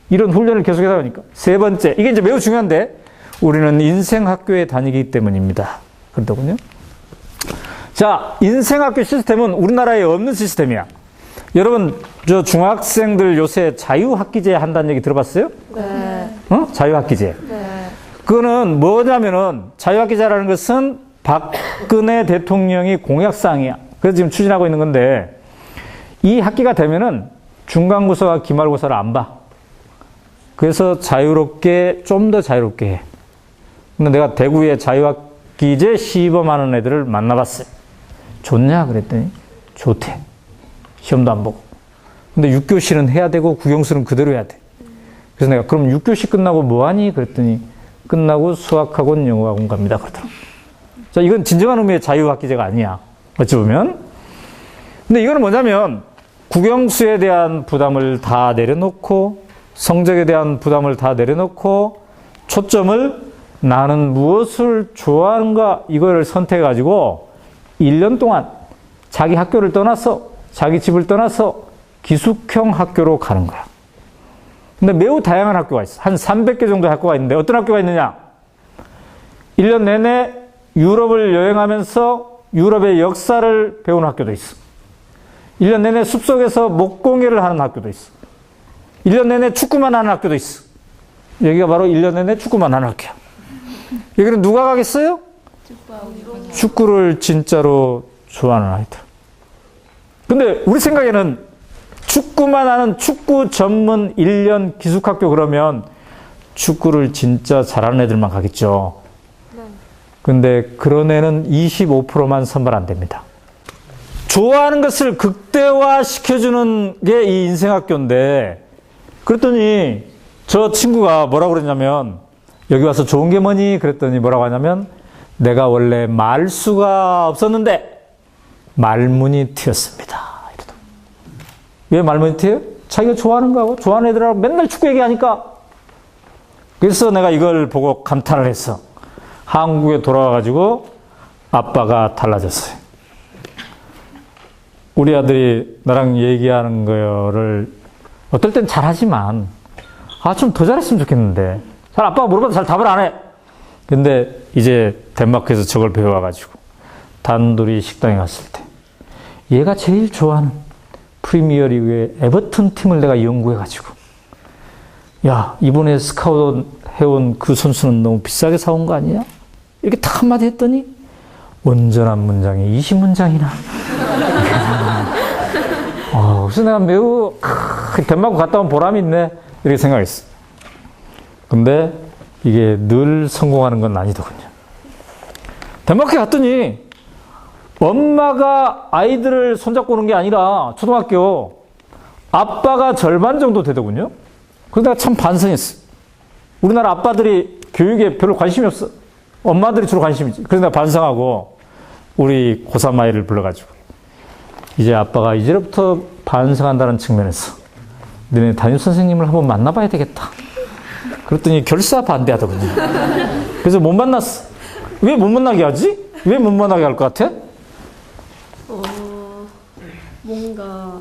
이런 훈련을 계속해서 하니까. 세 번째, 이게 이제 매우 중요한데, 우리는 인생학교에 다니기 때문입니다. 그렇더군요. 자, 인생학교 시스템은 우리나라에 없는 시스템이야. 여러분, 저 중학생들 요새 자유학기제 한다는 얘기 들어봤어요? 네. 자유학기제. 네. 그거는 뭐냐면은, 자유학기제라는 것은 박근혜 대통령이 공약사항이야. 그래서 지금 추진하고 있는 건데, 이 학기가 되면은 중간고사와 기말고사를 안 봐. 그래서 자유롭게, 좀 더 자유롭게 해. 근데 내가 대구에 자유학기제 시범하는 애들을 만나봤어요. 좋냐? 그랬더니, 좋대. 시험도 안 보고. 근데 6교시는 해야 되고, 국영수는 그대로 해야 돼. 그래서 내가, 그럼 6교시 끝나고 뭐 하니? 그랬더니, 끝나고 수학학원, 영어학원 갑니다. 그러더라고. 자, 이건 진정한 의미의 자유학기제가 아니야. 어찌 보면. 근데 이거는 뭐냐면, 국영수에 대한 부담을 다 내려놓고, 성적에 대한 부담을 다 내려놓고, 초점을 나는 무엇을 좋아하는가, 이거를 선택해가지고, 1년 동안 자기 학교를 떠나서, 자기 집을 떠나서 기숙형 학교로 가는 거야. 근데 매우 다양한 학교가 있어. 한 300개 정도의 학교가 있는데, 어떤 학교가 있느냐? 1년 내내 유럽을 여행하면서 유럽의 역사를 배우는 학교도 있어. 1년 내내 숲속에서 목공예를 하는 학교도 있어. 1년 내내 축구만 하는 학교도 있어. 여기가 바로 1년 내내 축구만 하는 학교야. 여기는 누가 가겠어요? 축구를 진짜로 좋아하는 아이들. 근데 우리 생각에는 축구만 하는 축구 전문 1년 기숙학교 그러면 축구를 진짜 잘하는 애들만 가겠죠. 근데 그런 애는 25%만 선발 안 됩니다. 좋아하는 것을 극대화 시켜주는 게 이 인생학교인데, 그랬더니 저 친구가 뭐라고 그랬냐면, 여기 와서 좋은 게 뭐니? 그랬더니 뭐라고 하냐면, 내가 원래 말수가 없었는데 말문이 트였습니다. 이러더라고요. 왜 말문이 트여요? 자기가 좋아하는 거하고 좋아하는 애들하고 맨날 축구 얘기하니까. 그래서 내가 이걸 보고 감탄을 했어. 한국에 돌아와가지고 아빠가 달라졌어요. 우리 아들이 나랑 얘기하는 거를 어떨 땐 잘하지만, 좀 더 잘했으면 좋겠는데, 잘 아빠가 물어봐도 잘 답을 안 해. 근데 이제 덴마크에서 저걸 배워가지고 단둘이 식당에 갔을 때 얘가 제일 좋아하는 프리미어리그의 에버튼 팀을 내가 연구해가지고, 야, 이번에 스카우트 해온 그 선수는 너무 비싸게 사온 거 아니야? 이렇게 탁 한마디 했더니 온전한 문장이 20문장이나. 그래서 내가 매우 덴마크 갔다 온 보람이 있네, 이렇게 생각했어. 근데 이게 늘 성공하는 건 아니더군요. 덴마크에 갔더니 엄마가 아이들을 손잡고 오는 게 아니라 초등학교 아빠가 절반 정도 되더군요. 그래서 내가 참 반성했어. 우리나라 아빠들이 교육에 별로 관심이 없어. 엄마들이 주로 관심이지. 그래서 내가 반성하고 우리 고3 아이를 불러가지고, 이제 아빠가 이제부터 반성한다는 측면에서 너네 담임선생님을 한번 만나봐야 되겠다. 그랬더니 결사 반대하더군요. 그래서 못 만났어. 왜 못 만나게 하지? 왜 못 만나게 할 것 같아? 뭔가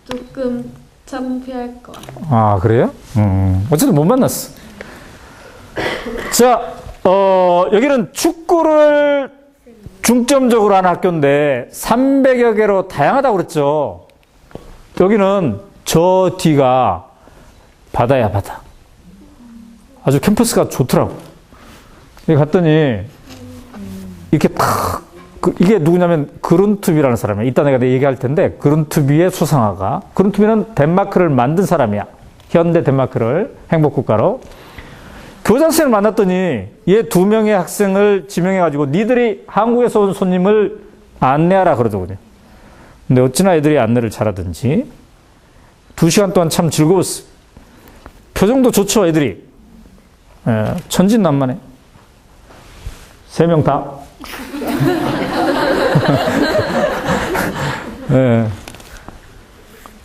조금 창피할 것 같아요. 그래요? 어쨌든 못 만났어. 자, 여기는 축구를 중점적으로 하는 학교인데 300여 개로 다양하다고 그랬죠. 여기는 저 뒤가 바다야, 바다. 아주 캠퍼스가 좋더라고. 여기 갔더니 이렇게 팍, 이게 누구냐면 그룬투비라는 사람이야. 이따 내가 얘기할 텐데, 그룬투비의 수상화가, 그룬투비는 덴마크를 만든 사람이야. 현대 덴마크를 행복국가로. 교장 선생님을 만났더니 얘 2명의 학생을 지명해가지고 니들이 한국에서 온 손님을 안내하라 그러더군요. 근데 어찌나 애들이 안내를 잘하든지 2시간 동안 참 즐거웠어요. 표정도 좋죠, 애들이. 천진난만해. 3명 다. 네.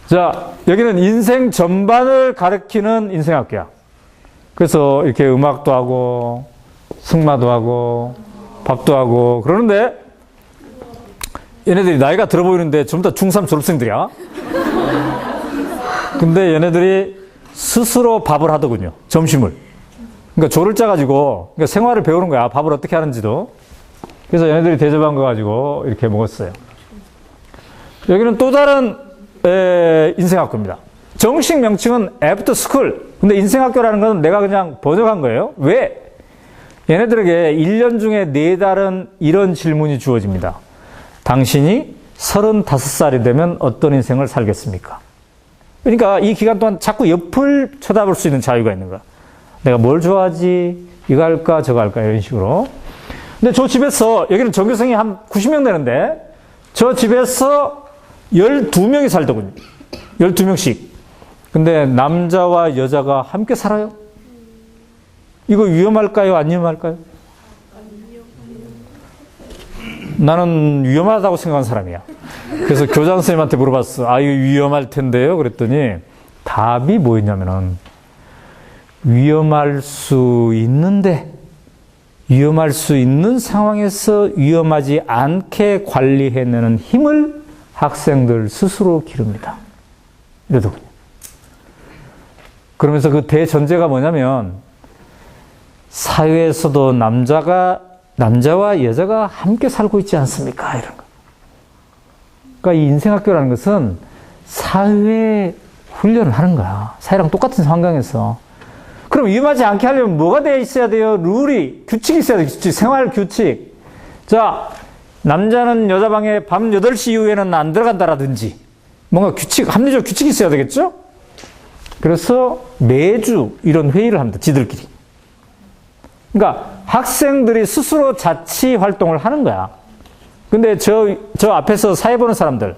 자, 여기는 인생 전반을 가르치는 인생학교야. 그래서 이렇게 음악도 하고, 승마도 하고, 밥도 하고, 그러는데, 얘네들이 나이가 들어 보이는데 전부 다 중3 졸업생들이야. 근데 얘네들이 스스로 밥을 하더군요. 점심을. 그러니까 조를 짜가지고, 그러니까 생활을 배우는 거야. 밥을 어떻게 하는지도. 그래서 얘네들이 대접한 거 가지고 이렇게 먹었어요. 여기는 또 다른 인생학교입니다. 정식 명칭은 애프터 스쿨. 근데 인생학교라는 건 내가 그냥 번역한 거예요. 왜? 얘네들에게 1년 중에 4달은 이런 질문이 주어집니다. 당신이 35살이 되면 어떤 인생을 살겠습니까? 그러니까 이 기간 동안 자꾸 옆을 쳐다볼 수 있는 자유가 있는 거야. 내가 뭘 좋아하지? 이거 할까? 저거 할까? 이런 식으로. 근데 저 집에서, 여기는 전교생이 한 90명 되는데, 저 집에서 12명이 살더군요. 12명씩. 근데 남자와 여자가 함께 살아요? 이거 위험할까요? 안 위험할까요? 나는 위험하다고 생각한 사람이야. 그래서 교장 선생님한테 물어봤어. 아, 이거 위험할 텐데요? 그랬더니 답이 뭐였냐면은 위험할 수 있는데 위험할 수 있는 상황에서 위험하지 않게 관리해내는 힘을 학생들 스스로 기릅니다. 이러더군요. 그러면서 그 대전제가 뭐냐면 사회에서도 남자와 여자가 함께 살고 있지 않습니까? 이런 거. 그러니까 이 인생학교라는 것은 사회 훈련을 하는 거야. 사회랑 똑같은 환경에서. 그럼 위험하지 않게 하려면 뭐가 되어 있어야 돼요? 룰이, 규칙이 있어야 돼요. 규칙, 생활 규칙. 자, 남자는 여자 방에 밤 8시 이후에는 안 들어간다라든지 뭔가 규칙, 합리적 규칙이 있어야 되겠죠? 그래서 매주 이런 회의를 합니다. 지들끼리. 그러니까 학생들이 스스로 자치 활동을 하는 거야. 근데 저 앞에서 사회 보는 사람들,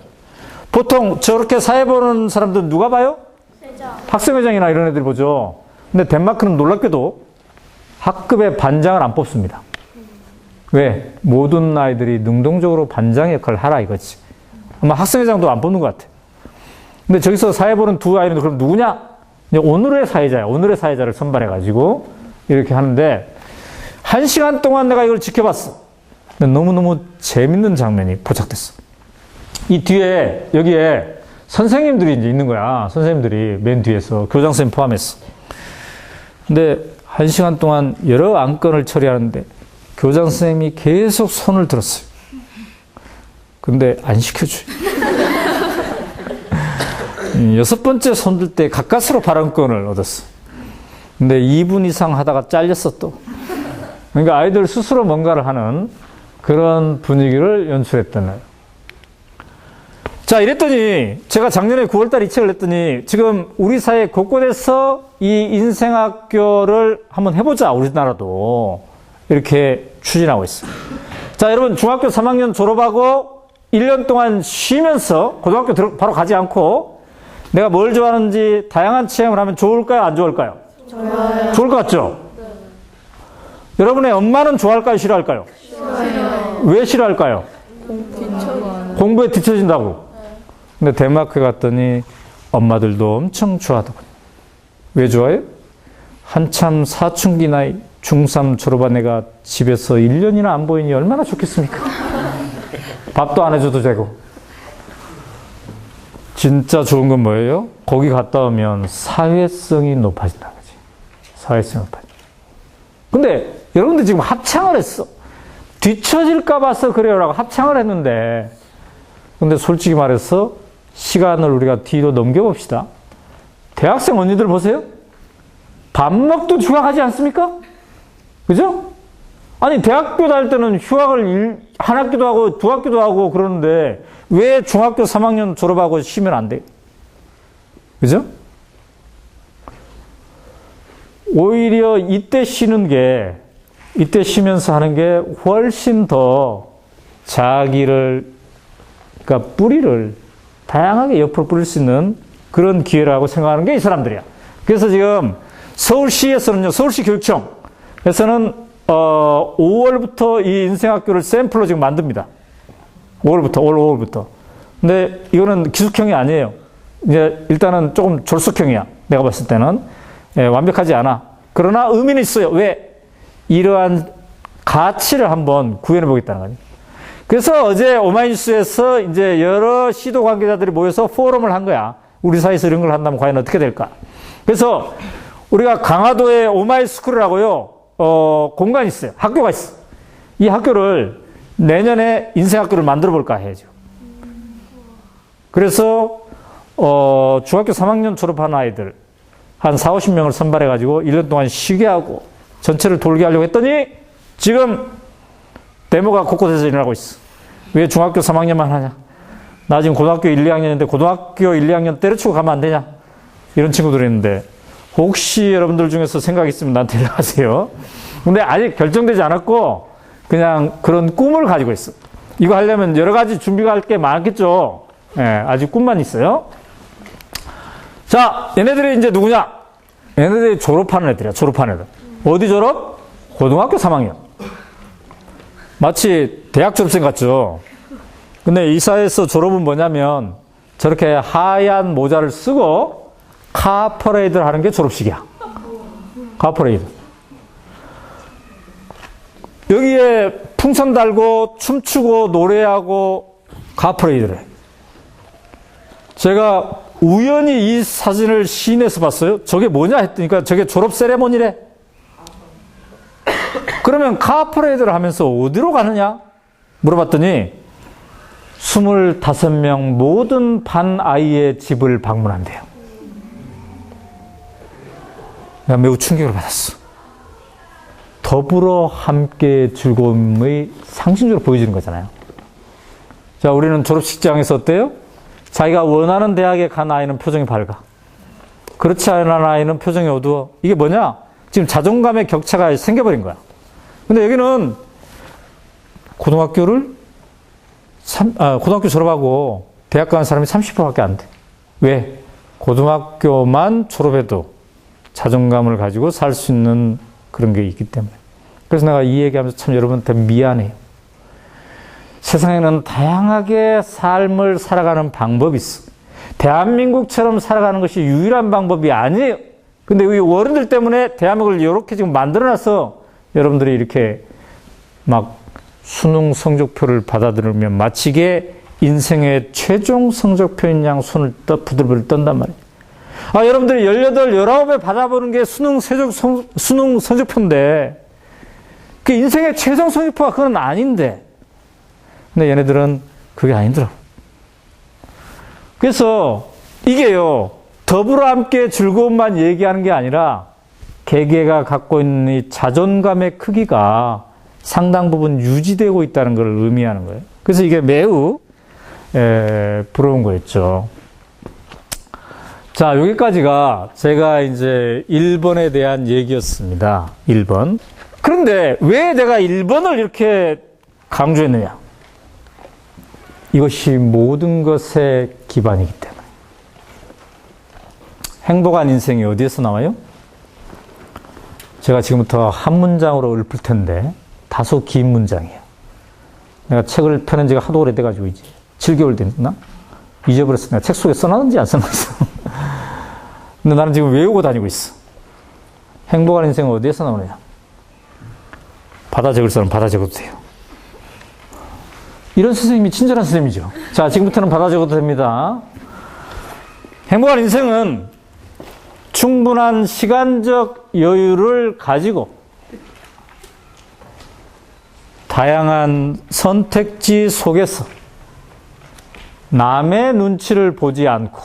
보통 저렇게 사회 보는 사람들 누가 봐요? 학생회장이나 이런 애들이 보죠. 근데 덴마크는 놀랍게도 학급의 반장을 안 뽑습니다. 왜? 모든 아이들이 능동적으로 반장의 역할을 하라 이거지. 아마 학생회장도 안 뽑는 것 같아. 근데 저기서 사회 보는 2아이는 그럼 누구냐? 오늘의 사회자야. 오늘의 사회자를 선발해가지고 이렇게 하는데 1시간 동안 내가 이걸 지켜봤어. 근데 너무너무 재밌는 장면이 포착됐어. 이 뒤에, 여기에 선생님들이 이제 있는 거야. 선생님들이 맨 뒤에서, 교장 선생님 포함해서. 근데 1시간 동안 여러 안건을 처리하는데 교장 선생님이 계속 손을 들었어요. 근데 안 시켜줘요. 6번째 손 들 때 가까스로 발언권을 얻었어. 근데 2분 이상 하다가 잘렸어 또. 그러니까 아이들 스스로 뭔가를 하는 그런 분위기를 연출했던 거예요. 자, 이랬더니 제가 작년에 9월달 이 책을 냈더니 지금 우리 사회 곳곳에서 이 인생학교를 한번 해보자. 우리나라도 이렇게 추진하고 있어요. 자, 여러분 중학교 3학년 졸업하고 1년 동안 쉬면서 고등학교 바로 가지 않고 내가 뭘 좋아하는지 다양한 체험을 하면 좋을까요? 안 좋을까요? 좋아요. 좋을 것 같죠? 네. 여러분의 엄마는 좋아할까요? 싫어할까요? 싫어요. 왜 싫어할까요? 공부에 뒤처진다고. 근데 덴마크에 갔더니 엄마들도 엄청 좋아하더군요. 왜 좋아해요? 한참 사춘기 나이 중3 졸업한 애가 집에서 1년이나 안 보이니 얼마나 좋겠습니까? 밥도 안 해줘도 되고. 진짜 좋은 건 뭐예요? 거기 갔다 오면 사회성이 높아진다는 거지. 사회성이 높아진다. 근데 여러분들 지금 합창을 했어. 뒤처질까 봐서 그래요라고 합창을 했는데, 근데 솔직히 말해서 시간을 우리가 뒤로 넘겨봅시다. 대학생 언니들 보세요. 밥 먹도 휴학하지 않습니까? 그죠? 아니, 대학교 다닐 때는 휴학을 한 학기도 하고 두 학기도 하고 그러는데 왜 중학교 3학년 졸업하고 쉬면 안 돼요? 그죠? 오히려 이때 쉬면서 하는 게 훨씬 더 자기를, 그러니까 뿌리를 다양하게 옆으로 뿌릴 수 있는 그런 기회라고 생각하는 게 이 사람들이야. 그래서 지금 서울시에서는요, 서울시 교육청에서는 5월부터 이 인생학교를 샘플로 지금 만듭니다. 5월 5월부터. 근데 이거는 기숙형이 아니에요. 이제 일단은 조금 졸속형이야. 내가 봤을 때는. 예, 완벽하지 않아. 그러나 의미는 있어요. 왜? 이러한 가치를 한번 구현해 보겠다는 거죠. 그래서 어제 오마이뉴스에서 이제 여러 시도 관계자들이 모여서 포럼을 한 거야. 우리 사회에서 이런 걸 한다면 과연 어떻게 될까? 그래서 우리가 강화도에 오마이스쿨이라고요, 공간이 있어요. 학교가 있어. 이 학교를 내년에 인생학교를 만들어 볼까 해야죠. 그래서, 중학교 3학년 졸업한 아이들 한 4, 50명을 선발해가지고 1년 동안 쉬게 하고 전체를 돌게 하려고 했더니 지금 데모가 곳곳에서 일어나고 있어. 왜 중학교 3학년만 하냐? 나 지금 고등학교 1, 2학년인데 고등학교 1, 2학년 때려치고 가면 안 되냐? 이런 친구들이 있는데 혹시 여러분들 중에서 생각 있으면 나한테 연락하세요. 근데 아직 결정되지 않았고 그냥 그런 꿈을 가지고 있어. 이거 하려면 여러 가지 준비가 할 게 많겠죠. 예, 아직 꿈만 있어요. 자, 얘네들이 이제 누구냐? 얘네들이 졸업하는 애들이야, 졸업하는 애들. 어디 졸업? 고등학교 3학년. 마치 대학 졸업생 같죠? 근데 이사에서 졸업은 뭐냐면 저렇게 하얀 모자를 쓰고 카퍼레이드를 하는 게 졸업식이야. 카퍼레이드. 여기에 풍선 달고 춤추고 노래하고 카퍼레이드를 해. 제가 우연히 이 사진을 시내에서 봤어요. 저게 뭐냐 했더니까 저게 졸업 세레모니래. 그러면 카퍼레이드를 하면서 어디로 가느냐? 물어봤더니 25명 모든 반 아이의 집을 방문한대요. 내가 매우 충격을 받았어. 더불어 함께 즐거움의 상징적으로 보여주는 거잖아요. 자, 우리는 졸업식장에서 어때요? 자기가 원하는 대학에 간 아이는 표정이 밝아. 그렇지 않은 아이는 표정이 어두워. 이게 뭐냐? 지금 자존감의 격차가 생겨버린 거야. 근데 여기는 고등학교 졸업하고 대학 가는 사람이 30%밖에 안 돼. 왜? 고등학교만 졸업해도 자존감을 가지고 살 수 있는 그런 게 있기 때문에. 그래서 내가 이 얘기하면서 참 여러분한테 미안해요. 세상에는 다양하게 삶을 살아가는 방법이 있어. 대한민국처럼 살아가는 것이 유일한 방법이 아니에요. 근데 우리 어른들 때문에 대한민국을 이렇게 지금 만들어놔서 여러분들이 이렇게 막 수능 성적표를 받아들이면 마치게 인생의 최종 성적표인 양 손을 부들부들 떤단 말이에요. 아, 여러분들이 18, 19에 받아보는 게 수능 성적표인데 그 인생의 최종 성적표가 그건 아닌데 근데 얘네들은 그게 아니더라고. 그래서 이게요, 더불어 함께 즐거움만 얘기하는 게 아니라 개개가 갖고 있는 이 자존감의 크기가 상당 부분 유지되고 있다는 걸 의미하는 거예요. 그래서 이게 매우 부러운 거였죠. 자, 여기까지가 제가 이제 1번에 대한 얘기였습니다. 1번. 그런데 왜 내가 1번을 이렇게 강조했느냐? 이것이 모든 것의 기반이기 때문에. 행복한 인생이 어디에서 나와요? 제가 지금부터 한 문장으로 읊을 텐데 다소 긴 문장이에요. 내가 책을 펴낸 지가 하도 오래돼가지고 이제 7개월 됐나? 잊어버렸어. 내가 책 속에 써놨는지 안 써놨어. 근데 나는 지금 외우고 다니고 있어. 행복한 인생은 어디에서 나오느냐? 받아 적을 사람 받아 적어도 돼요. 이런 선생님이 친절한 선생님이죠. 자, 지금부터는 받아 적어도 됩니다. 행복한 인생은 충분한 시간적 여유를 가지고 다양한 선택지 속에서 남의 눈치를 보지 않고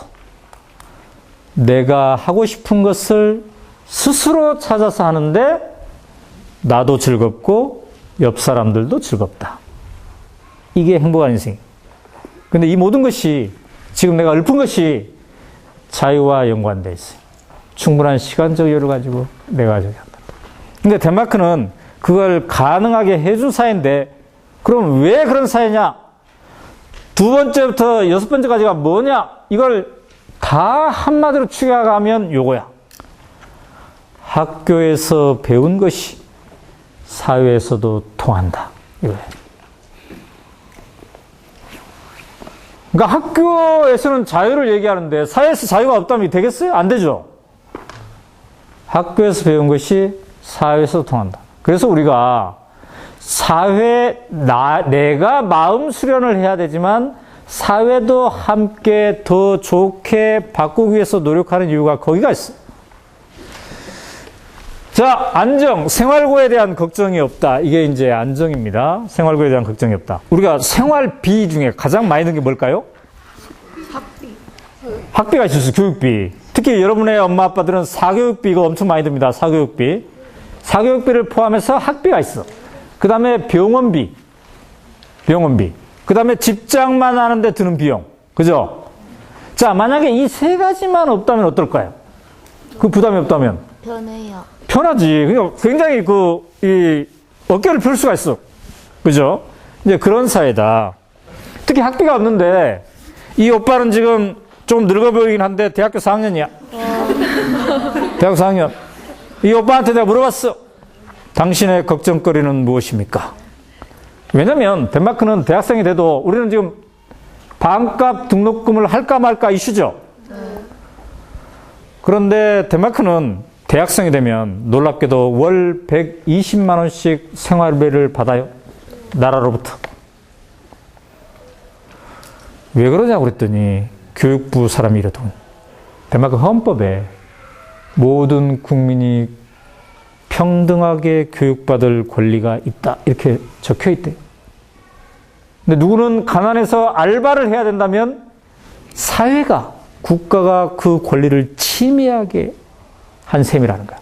내가 하고 싶은 것을 스스로 찾아서 하는데 나도 즐겁고 옆 사람들도 즐겁다. 이게 행복한 인생. 근데 이 모든 것이 지금 내가 읊은 것이 자유와 연관되어 있어요. 충분한 시간적 여유를 가지고 내가 저기 한다. 근데 덴마크는 그걸 가능하게 해준 사회인데, 그럼 왜 그런 사회냐? 두 번째부터 여섯 번째까지가 뭐냐? 이걸 다 한마디로 추격하면 요거야. 학교에서 배운 것이 사회에서도 통한다. 이거야. 그러니까 학교에서는 자유를 얘기하는데 사회에서 자유가 없다면 되겠어요? 안 되죠. 학교에서 배운 것이 사회에서 통한다. 그래서 우리가 내가 마음 수련을 해야 되지만 사회도 함께 더 좋게 바꾸기 위해서 노력하는 이유가 거기가 있어. 자, 안정, 생활고에 대한 걱정이 없다. 이게 이제 안정입니다. 생활고에 대한 걱정이 없다. 우리가 생활비 중에 가장 많이 드는 게 뭘까요? 학비가 있었어요. 교육비. 특히 여러분의 엄마 아빠들은 사교육비 이거 엄청 많이 듭니다. 사교육비. 사교육비를 포함해서 학비가 있어. 그 다음에 병원비. 그 다음에 집장만 하는데 드는 비용. 그죠? 자, 만약에 이 세 가지만 없다면 어떨까요? 그 부담이 없다면? 편해요. 편하지. 그러니까 굉장히 이 어깨를 펼 수가 있어. 그죠? 이제 그런 사회다. 특히 학비가 없는데, 이 오빠는 지금 좀 늙어 보이긴 한데, 대학교 4학년이야. 대학교 4학년. 이 오빠한테 내가 물어봤어. 당신의 걱정거리는 무엇입니까? 왜냐면, 덴마크는 대학생이 돼도 우리는 지금 반값 등록금을 할까 말까 이슈죠. 그런데 덴마크는 대학생이 되면 놀랍게도 월 120만원씩 생활비를 받아요. 나라로부터. 왜 그러냐고 그랬더니 교육부 사람이 이러더군요. 덴마크 헌법에 모든 국민이 평등하게 교육받을 권리가 있다. 이렇게 적혀 있대요. 근데 누구는 가난해서 알바를 해야 된다면 사회가, 국가가 그 권리를 침해하게 한 셈이라는 거야.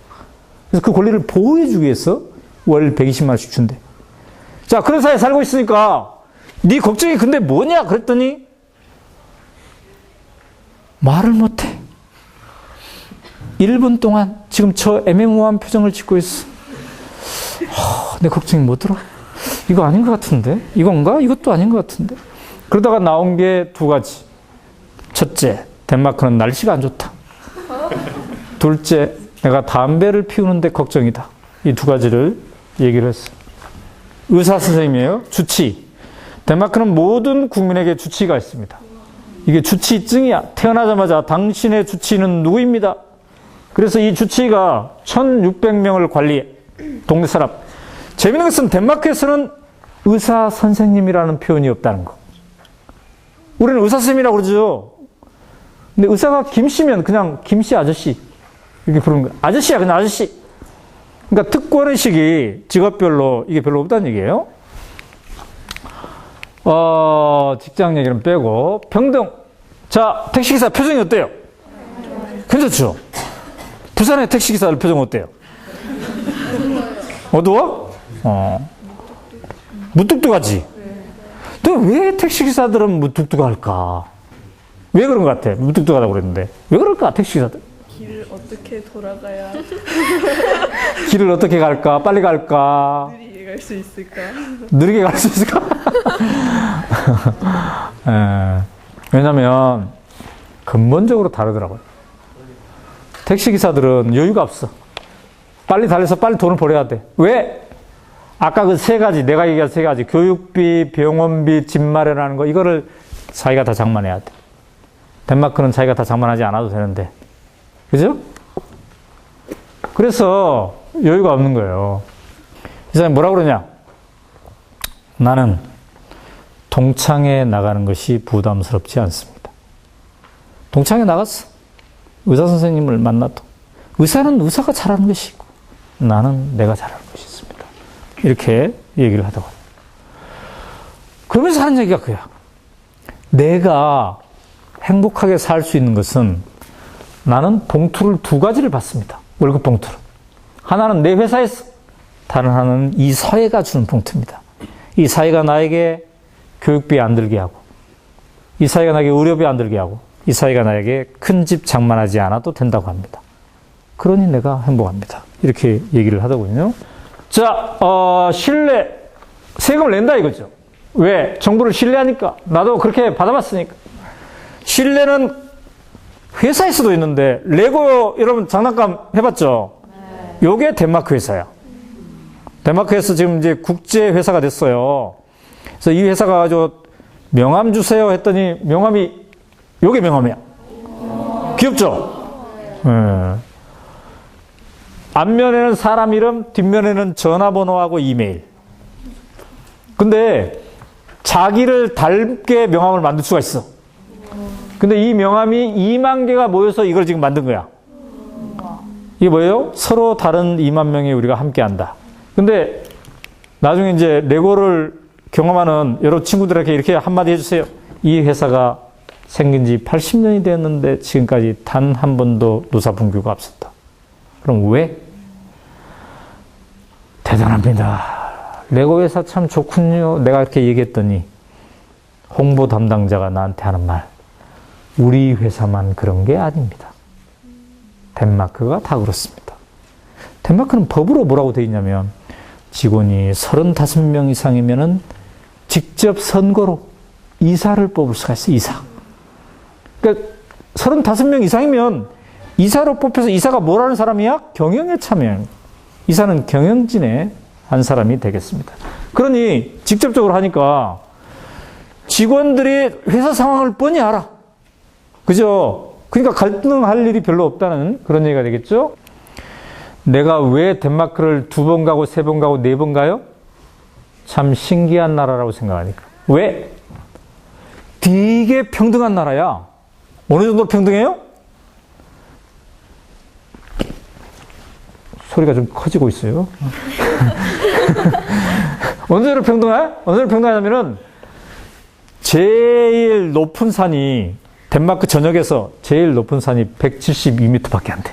그래서 그 권리를 보호해주기 위해서 월 120만 원씩 준대. 자, 그런 사회에 살고 있으니까 네 걱정이 근데 뭐냐? 그랬더니 말을 못해. 1분 동안 지금 저 애매모호한 표정을 짓고 있어. 내 걱정이 뭐더라? 이거 아닌 것 같은데? 이건가? 이것도 아닌 것 같은데? 그러다가 나온 게 두 가지. 첫째, 덴마크는 날씨가 안 좋다. 둘째, 내가 담배를 피우는데 걱정이다. 이 두 가지를 얘기를 했어요. 의사 선생님이에요. 주치. 덴마크는 모든 국민에게 주치의가 있습니다. 이게 주치의증이야. 태어나자마자 당신의 주치의는 누구입니다. 그래서 이 주치의가 1600명을 관리해. 동네 사람. 재밌는 것은 덴마크에서는 의사 선생님이라는 표현이 없다는 거. 우리는 의사 선생님이라고 그러죠. 근데 의사가 김씨면 그냥 김씨 아저씨 이렇게 부르는 거야. 아저씨야, 그냥 아저씨. 그러니까 특권의식이 직업별로 이게 별로 없다는 얘기예요. 직장 얘기는 빼고 평등. 자, 택시기사 표정이 어때요? 괜찮죠? 부산의 택시기사들 표정 어때요? 어두워? 무뚝뚝하지? 또 왜 택시기사들은 무뚝뚝할까? 왜 그런 것 같아? 무뚝뚝하다고 그랬는데. 왜 그럴까, 택시기사들? 길을 어떻게 돌아가야 길을 어떻게 갈까? 빨리 갈까? 느리게 갈 수 있을까? 느리게 갈 수 있을까? 왜냐면, 근본적으로 다르더라고요. 택시기사들은 여유가 없어. 빨리 달려서 빨리 돈을 벌어야 돼. 왜? 아까 그 세 가지, 내가 얘기한 세 가지, 교육비, 병원비, 집 마련하는 거, 이거를 자기가 다 장만해야 돼. 덴마크는 자기가 다 장만하지 않아도 되는데. 그죠? 그래서 여유가 없는 거예요. 이 사람이 뭐라 그러냐? 나는 동창회 나가는 것이 부담스럽지 않습니다. 동창회 나갔어. 의사 선생님을 만나도. 의사는 의사가 잘하는 것이 있고, 나는 내가 잘하는 것이 있습니다. 이렇게 얘기를 하더라고요. 그러면서 하는 얘기가 그야. 내가 행복하게 살 수 있는 것은 나는 봉투를 두 가지를 받습니다. 월급 봉투를. 하나는 내 회사에서, 다른 하나는 이 사회가 주는 봉투입니다. 이 사회가 나에게 교육비 안 들게 하고, 이 사회가 나에게 의료비 안 들게 하고, 이 사회가 나에게 큰 집 장만하지 않아도 된다고 합니다. 그러니 내가 행복합니다. 이렇게 얘기를 하더군요. 자, 신뢰. 세금을 낸다 이거죠. 왜? 정부를 신뢰하니까. 나도 그렇게 받아봤으니까. 신뢰는 회사에서도 있는데, 레고 여러분 장난감 해봤죠? 요게 덴마크 회사야. 덴마크에서 지금 이제 국제 회사가 됐어요. 그래서 이 회사가 가지고 명함 주세요 했더니 명함이 요게 명함이야. 귀엽죠? 네. 앞면에는 사람 이름, 뒷면에는 전화번호하고 이메일. 근데 자기를 닮게 명함을 만들 수가 있어. 근데 이 명함이 2만 개가 모여서 이걸 지금 만든 거야. 이게 뭐예요? 서로 다른 2만 명이 우리가 함께 한다. 근데 나중에 이제 레고를 경험하는 여러 친구들에게 이렇게 한마디 해주세요. 이 회사가 생긴 지 80년이 되었는데 지금까지 단 한 번도 노사분규가 없었다. 그럼 왜? 대단합니다. 레고 회사 참 좋군요. 내가 이렇게 얘기했더니 홍보 담당자가 나한테 하는 말. 우리 회사만 그런 게 아닙니다. 덴마크가 다 그렇습니다. 덴마크는 법으로 뭐라고 되어 있냐면 직원이 35명 이상이면은 직접 선거로 이사를 뽑을 수가 있어요. 이사. 그러니까 35명 이상이면 이사로 뽑혀서 이사가 뭐라는 사람이야? 경영에 참여한. 이사는 경영진의 한 사람이 되겠습니다. 그러니 직접적으로 하니까 직원들이 회사 상황을 뻔히 알아. 그죠? 그러니까 갈등할 일이 별로 없다는 그런 얘기가 되겠죠? 내가 왜 덴마크를 2번 가고 3번 가고 4번 가요? 참 신기한 나라라고 생각하니까. 왜? 되게 평등한 나라야. 어느 정도 평등해요? 소리가 좀 커지고 있어요. 어느 정도 평등해? 어느 정도 평등하냐면은 제일 높은 산이 덴마크 전역에서 제일 높은 산이 172m 밖에 안 돼.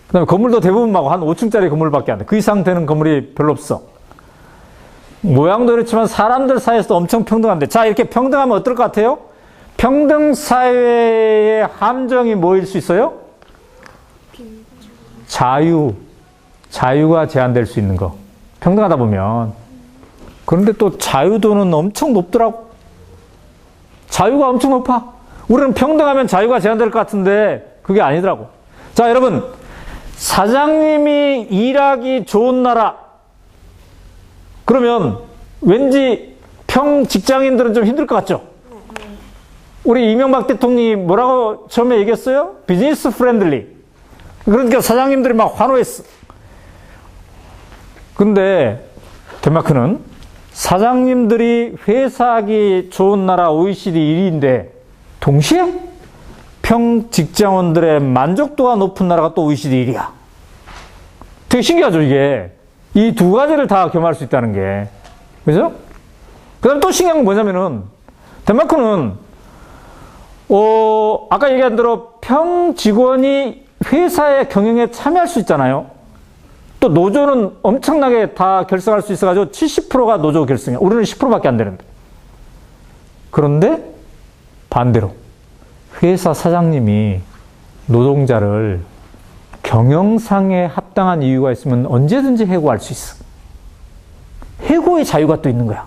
그 다음에 건물도 대부분 막 한 5층짜리 건물밖에 안 돼. 그 이상 되는 건물이 별로 없어. 모양도 그렇지만 사람들 사이에서도 엄청 평등한데. 자, 이렇게 평등하면 어떨 것 같아요? 평등 사회의 함정이 뭐일 수 있어요? 자유가 제한될 수 있는 거. 평등하다 보면. 그런데 또 자유도는 엄청 높더라고. 자유가 엄청 높아. 우리는 평등하면 자유가 제한될 것 같은데 그게 아니더라고. 자, 여러분. 사장님이 일하기 좋은 나라. 그러면 왠지 직장인들은 좀 힘들 것 같죠? 우리 이명박 대통령이 뭐라고 처음에 얘기했어요? 비즈니스 프렌들리. 그러니까 사장님들이 막 환호했어. 근데 덴마크는 사장님들이 회사하기 좋은 나라 OECD 1위인데 동시에 직장원들의 만족도가 높은 나라가 또 OECD 1위야. 되게 신기하죠, 이게. 이 두 가지를 다 겸할 수 있다는 게. 그죠? 그 다음에 또 신기한 건 뭐냐면은, 덴마크는, 아까 얘기한 대로 직원이 회사의 경영에 참여할 수 있잖아요. 또 노조는 엄청나게 다 결성할 수 있어가지고 70%가 노조 결성이야. 우리는 10%밖에 안 되는데. 그런데 반대로 회사 사장님이 노동자를 경영상에 합당한 이유가 있으면 언제든지 해고할 수 있어. 해고의 자유가 또 있는 거야.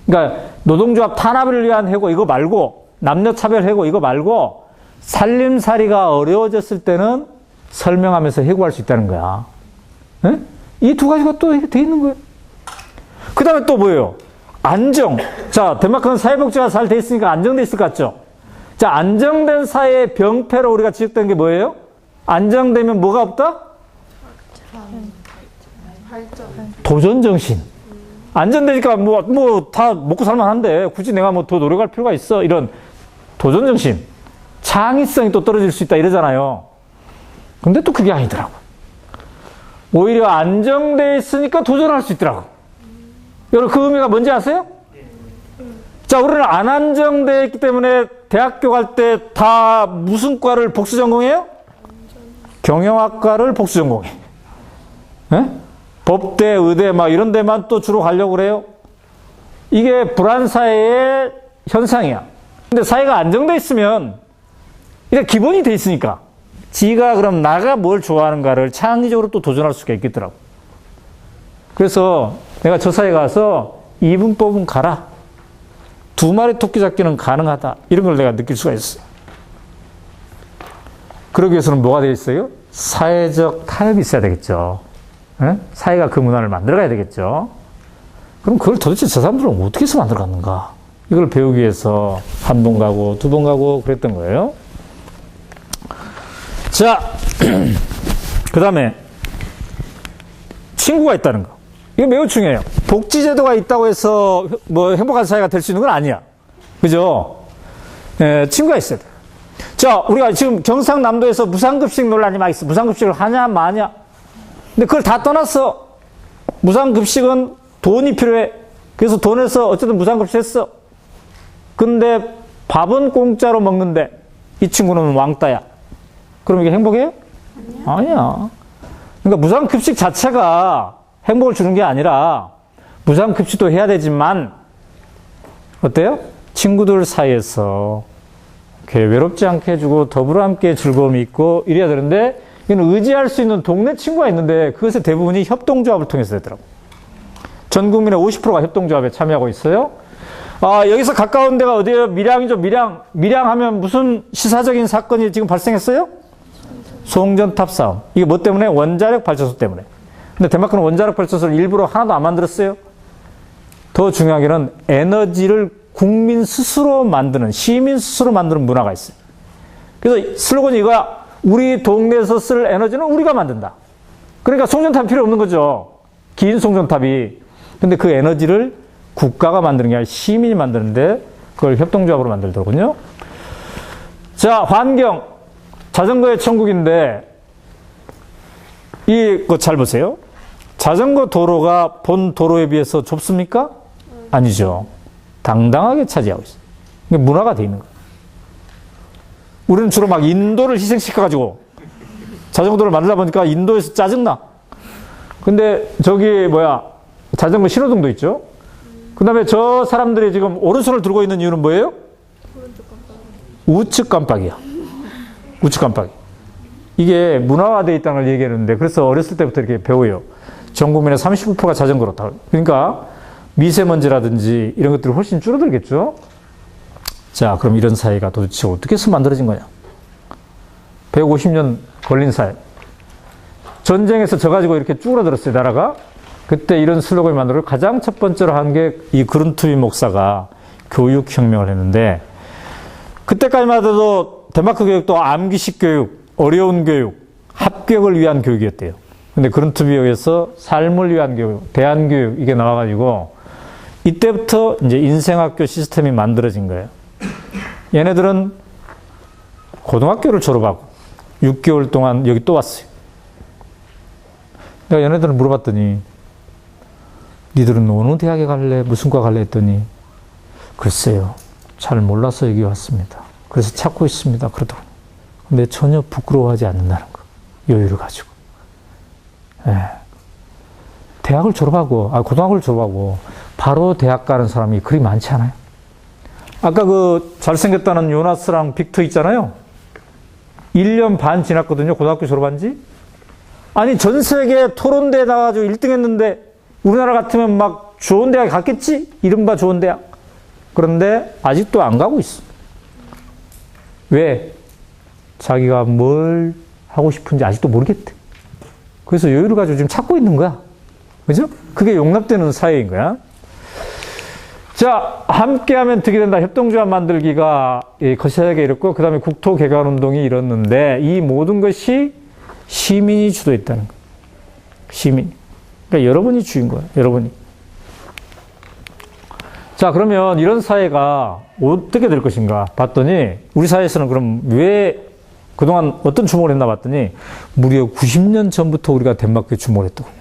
그러니까 노동조합 탄압을 위한 해고 이거 말고 남녀차별 해고 이거 말고 살림살이가 어려워졌을 때는 설명하면서 해고할 수 있다는 거야. 이 두 가지가 또 이렇게 돼 있는 거예요. 그 다음에 또 뭐예요? 안정. 자, 덴마크는 사회복지가 잘 돼 있으니까 안정돼 있을 것 같죠? 자, 안정된 사회의 병폐로 우리가 지적된 게 뭐예요? 안정되면 뭐가 없다? 도전정신. 안정되니까 다 먹고 살만한데 굳이 내가 더 노력할 필요가 있어. 이런 도전정신. 창의성이 또 떨어질 수 있다 이러잖아요. 근데 또 그게 아니더라고. 오히려 안정돼 있으니까 도전할 수 있더라고. 여러분 그 의미가 뭔지 아세요? 자, 우리는 안 안정돼 있기 때문에 대학교 갈 때 다 무슨 과를 복수 전공해요? 경영학과를 복수 전공해. 법대, 의대 막 이런 데만 또 주로 가려고 그래요. 이게 불안 사회의 현상이야. 근데 사회가 안정돼 있으면 이게 기본이 돼 있으니까 지가 그럼 나가 뭘 좋아하는가를 창의적으로 또 도전할 수가 있겠더라고. 그래서 내가 저 사이에 가서 이분법은 가라. 2마리 토끼 잡기는 가능하다. 이런 걸 내가 느낄 수가 있어. 그러기 위해서는 뭐가 되어 있어요? 사회적 타협이 있어야 되겠죠. 예? 사회가 그 문화를 만들어가야 되겠죠. 그럼 그걸 도대체 저 사람들은 어떻게 해서 만들어갔는가? 이걸 배우기 위해서 1번 가고 2번 가고 그랬던 거예요. 자, 그 다음에 친구가 있다는 거. 이거 매우 중요해요. 복지제도가 있다고 해서 뭐 행복한 사회가 될 수 있는 건 아니야. 그죠? 친구가 있어야 돼. 자, 우리가 지금 경상남도에서 무상급식 논란이 막 있어. 무상급식을 하냐, 마냐. 근데 그걸 다 떠났어. 무상급식은 돈이 필요해. 그래서 돈에서 어쨌든 무상급식 했어. 근데 밥은 공짜로 먹는데 이 친구는 왕따야. 그럼 이게 행복해? 아니야. 그러니까 무상급식 자체가 행복을 주는 게 아니라 무상급식도 해야 되지만 어때요? 친구들 사이에서 이렇게 외롭지 않게 해주고 더불어 함께 즐거움이 있고 이래야 되는데 이건 의지할 수 있는 동네 친구가 있는데 그것의 대부분이 협동조합을 통해서 되더라고. 전 국민의 50%가 협동조합에 참여하고 있어요. 아, 여기서 가까운 데가 어디예요? 밀양이죠, 밀양. 밀양 하면 무슨 시사적인 사건이 지금 발생했어요? 송전탑 싸움. 이게 뭐 때문에? 원자력 발전소 때문에. 근데 덴마크는 원자력 발전소를 일부러 하나도 안 만들었어요. 더 중요하게는 에너지를 국민 스스로 만드는, 시민 스스로 만드는 문화가 있어요. 그래서 슬로건이 이거야. 우리 동네에서 쓸 에너지는 우리가 만든다. 그러니까 송전탑이 필요 없는 거죠. 긴 송전탑이. 근데 그 에너지를 국가가 만드는 게 아니라 시민이 만드는데 그걸 협동조합으로 만들더군요. 자, 환경. 자전거의 천국인데 이거 잘 보세요. 자전거 도로가 본 도로에 비해서 좁습니까? 아니죠. 당당하게 차지하고 있어요. 이게 문화가 돼 있는 거예요. 우리는 주로 막 인도를 희생시켜가지고 자전거 도로를 만들다 보니까 인도에서 짜증나. 근데 저기 자전거 신호등도 있죠. 그 다음에 저 사람들이 지금 오른손을 들고 있는 이유는 뭐예요? 우측 깜빡이야. 우측 깜빡이. 이게 문화화되어 있다는 걸 얘기하는데 그래서 어렸을 때부터 이렇게 배워요. 전 국민의 39%가 자전거로 타요. 그러니까 미세먼지라든지 이런 것들이 훨씬 줄어들겠죠. 자, 그럼 이런 사회가 도대체 어떻게 해서 만들어진 거냐? 150년 걸린 사회. 전쟁에서 져가지고 이렇게 쭈그러들었어요, 나라가. 그때 이런 슬로건을 만들고 가장 첫 번째로 한 게 이 그룬트비 목사가 교육혁명을 했는데 그때까지만 해도 덴마크 교육도 암기식 교육, 어려운 교육, 합격을 위한 교육이었대요. 근데 그룬트비역에서 삶을 위한 교육, 대안교육 이게 나와가지고 이때부터 이제 인생학교 시스템이 만들어진 거예요. 얘네들은 고등학교를 졸업하고 6개월 동안 여기 또 왔어요. 내가 얘네들을 물어봤더니 니들은 어느 대학에 갈래? 무슨 과 갈래? 했더니 글쎄요. 잘 몰라서 여기 왔습니다. 그래서 찾고 있습니다. 그러더군요. 근데 전혀 부끄러워하지 않는다는 거. 여유를 가지고. 예. 대학을 졸업하고, 고등학교를 졸업하고 바로 대학 가는 사람이 그리 많지 않아요? 아까 그 잘생겼다는 요나스랑 빅터 있잖아요. 1년 반 지났거든요. 고등학교 졸업한 지. 아니, 전 세계 토론대에 나가가지고 1등 했는데 우리나라 같으면 막 좋은 대학에 갔겠지? 이른바 좋은 대학. 그런데 아직도 안 가고 있어. 왜? 자기가 뭘 하고 싶은지 아직도 모르겠대. 그래서 여유를 가지고 지금 찾고 있는 거야. 그죠? 그게 용납되는 사회인 거야. 자, 함께하면 득이 된다. 협동조합 만들기가 거시하게 이뤘고, 그 다음에 국토개관운동이 이뤘는데, 이 모든 것이 시민이 주도했다는 거예요. 시민. 그러니까 여러분이 주인 거예요. 여러분이. 자, 그러면 이런 사회가 어떻게 될 것인가 봤더니, 우리 사회에서는 그럼 왜 그동안 어떤 주목을 했나 봤더니, 무려 90년 전부터 우리가 덴마크에 주목을 했더군요.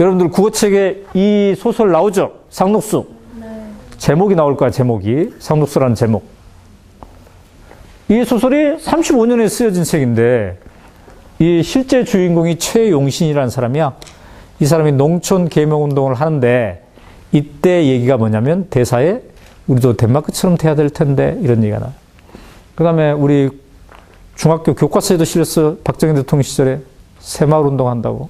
여러분들 국어책에 이 소설 나오죠? 상록수. 네. 제목이 나올 거야, 제목이. 상록수라는 제목. 이 소설이 35년에 쓰여진 책인데, 이 실제 주인공이 최용신이라는 사람이야. 이 사람이 농촌 계명운동을 하는데, 이때 얘기가 뭐냐면, 대사에 우리도 덴마크처럼 돼야 될 텐데, 이런 얘기가 나와요. 그 다음에 우리 중학교 교과서에도 실렸어요. 박정희 대통령 시절에 새마을 운동 한다고.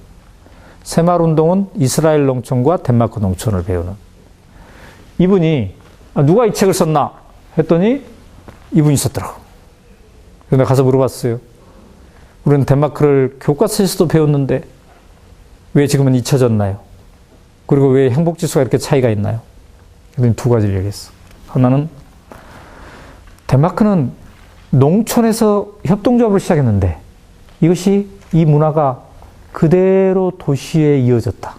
새마을 운동은 이스라엘 농촌과 덴마크 농촌을 배우는. 이분이 누가 이 책을 썼나 했더니 이분이 썼더라고. 그래서 내가 가서 물어봤어요. 우리는 덴마크를 교과서에서도 배웠는데 왜 지금은 잊혀졌나요? 그리고 왜 행복지수가 이렇게 차이가 있나요? 그랬더니 두 가지를 얘기했어. 하나는 덴마크는 농촌에서 협동조합을 시작했는데 이것이 이 문화가 그대로 도시에 이어졌다.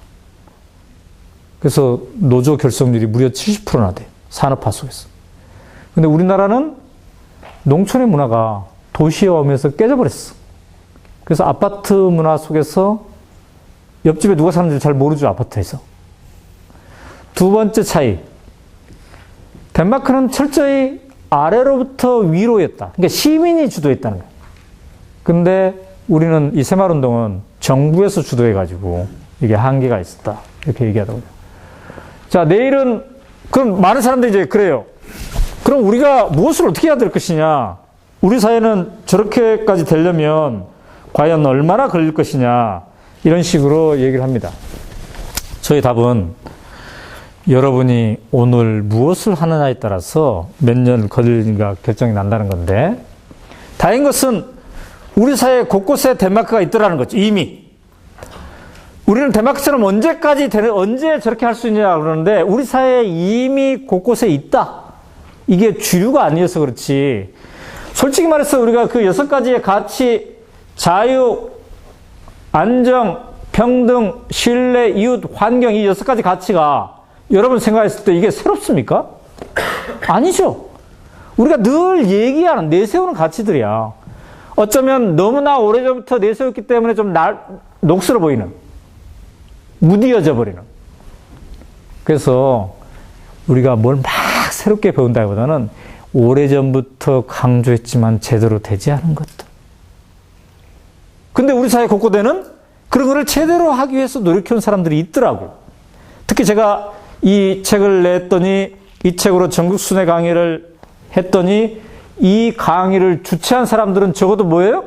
그래서 노조 결성률이 무려 70%나 돼요. 산업화 속에서. 근데 우리나라는 농촌의 문화가 도시에 오면서 깨져버렸어. 그래서 아파트 문화 속에서 옆집에 누가 사는지 잘 모르죠, 아파트에서. 두 번째 차이. 덴마크는 철저히 아래로부터 위로였다. 그러니까 시민이 주도했다는 거예요. 근데 우리는 이 새마을운동은 정부에서 주도해가지고 이게 한계가 있었다. 이렇게 얘기하더라고요. 자, 내일은, 그럼 많은 사람들이 이제 그래요. 그럼 우리가 무엇을 어떻게 해야 될 것이냐. 우리 사회는 저렇게까지 되려면 과연 얼마나 걸릴 것이냐. 이런 식으로 얘기를 합니다. 저희 답은 여러분이 오늘 무엇을 하느냐에 따라서 몇 년 걸리는가 결정이 난다는 건데, 다행인 것은 우리 사회 곳곳에 덴마크가 있더라는 거죠. 이미. 우리는 덴마크처럼 언제 저렇게 할 수 있냐 그러는데 우리 사회에 이미 곳곳에 있다. 이게 주류가 아니어서 그렇지. 솔직히 말해서 우리가 그 6가지의 가치, 자유, 안정, 평등, 신뢰, 이웃, 환경, 이 6가지 가치가 여러분 생각했을 때 이게 새롭습니까? 아니죠. 우리가 늘 얘기하는, 내세우는 가치들이야. 어쩌면 너무나 오래전부터 내세웠기 때문에 좀 녹슬어 보이는, 무디어져 버리는. 그래서 우리가 뭘 막 새롭게 배운다기보다는 오래전부터 강조했지만 제대로 되지 않은 것들. 근데 우리 사회 곳곳에는 그런 거를 제대로 하기 위해서 노력해온 사람들이 있더라고. 특히 제가 이 책을 냈더니, 이 책으로 전국 순회 강의를 했더니 이 강의를 주최한 사람들은 적어도 뭐예요?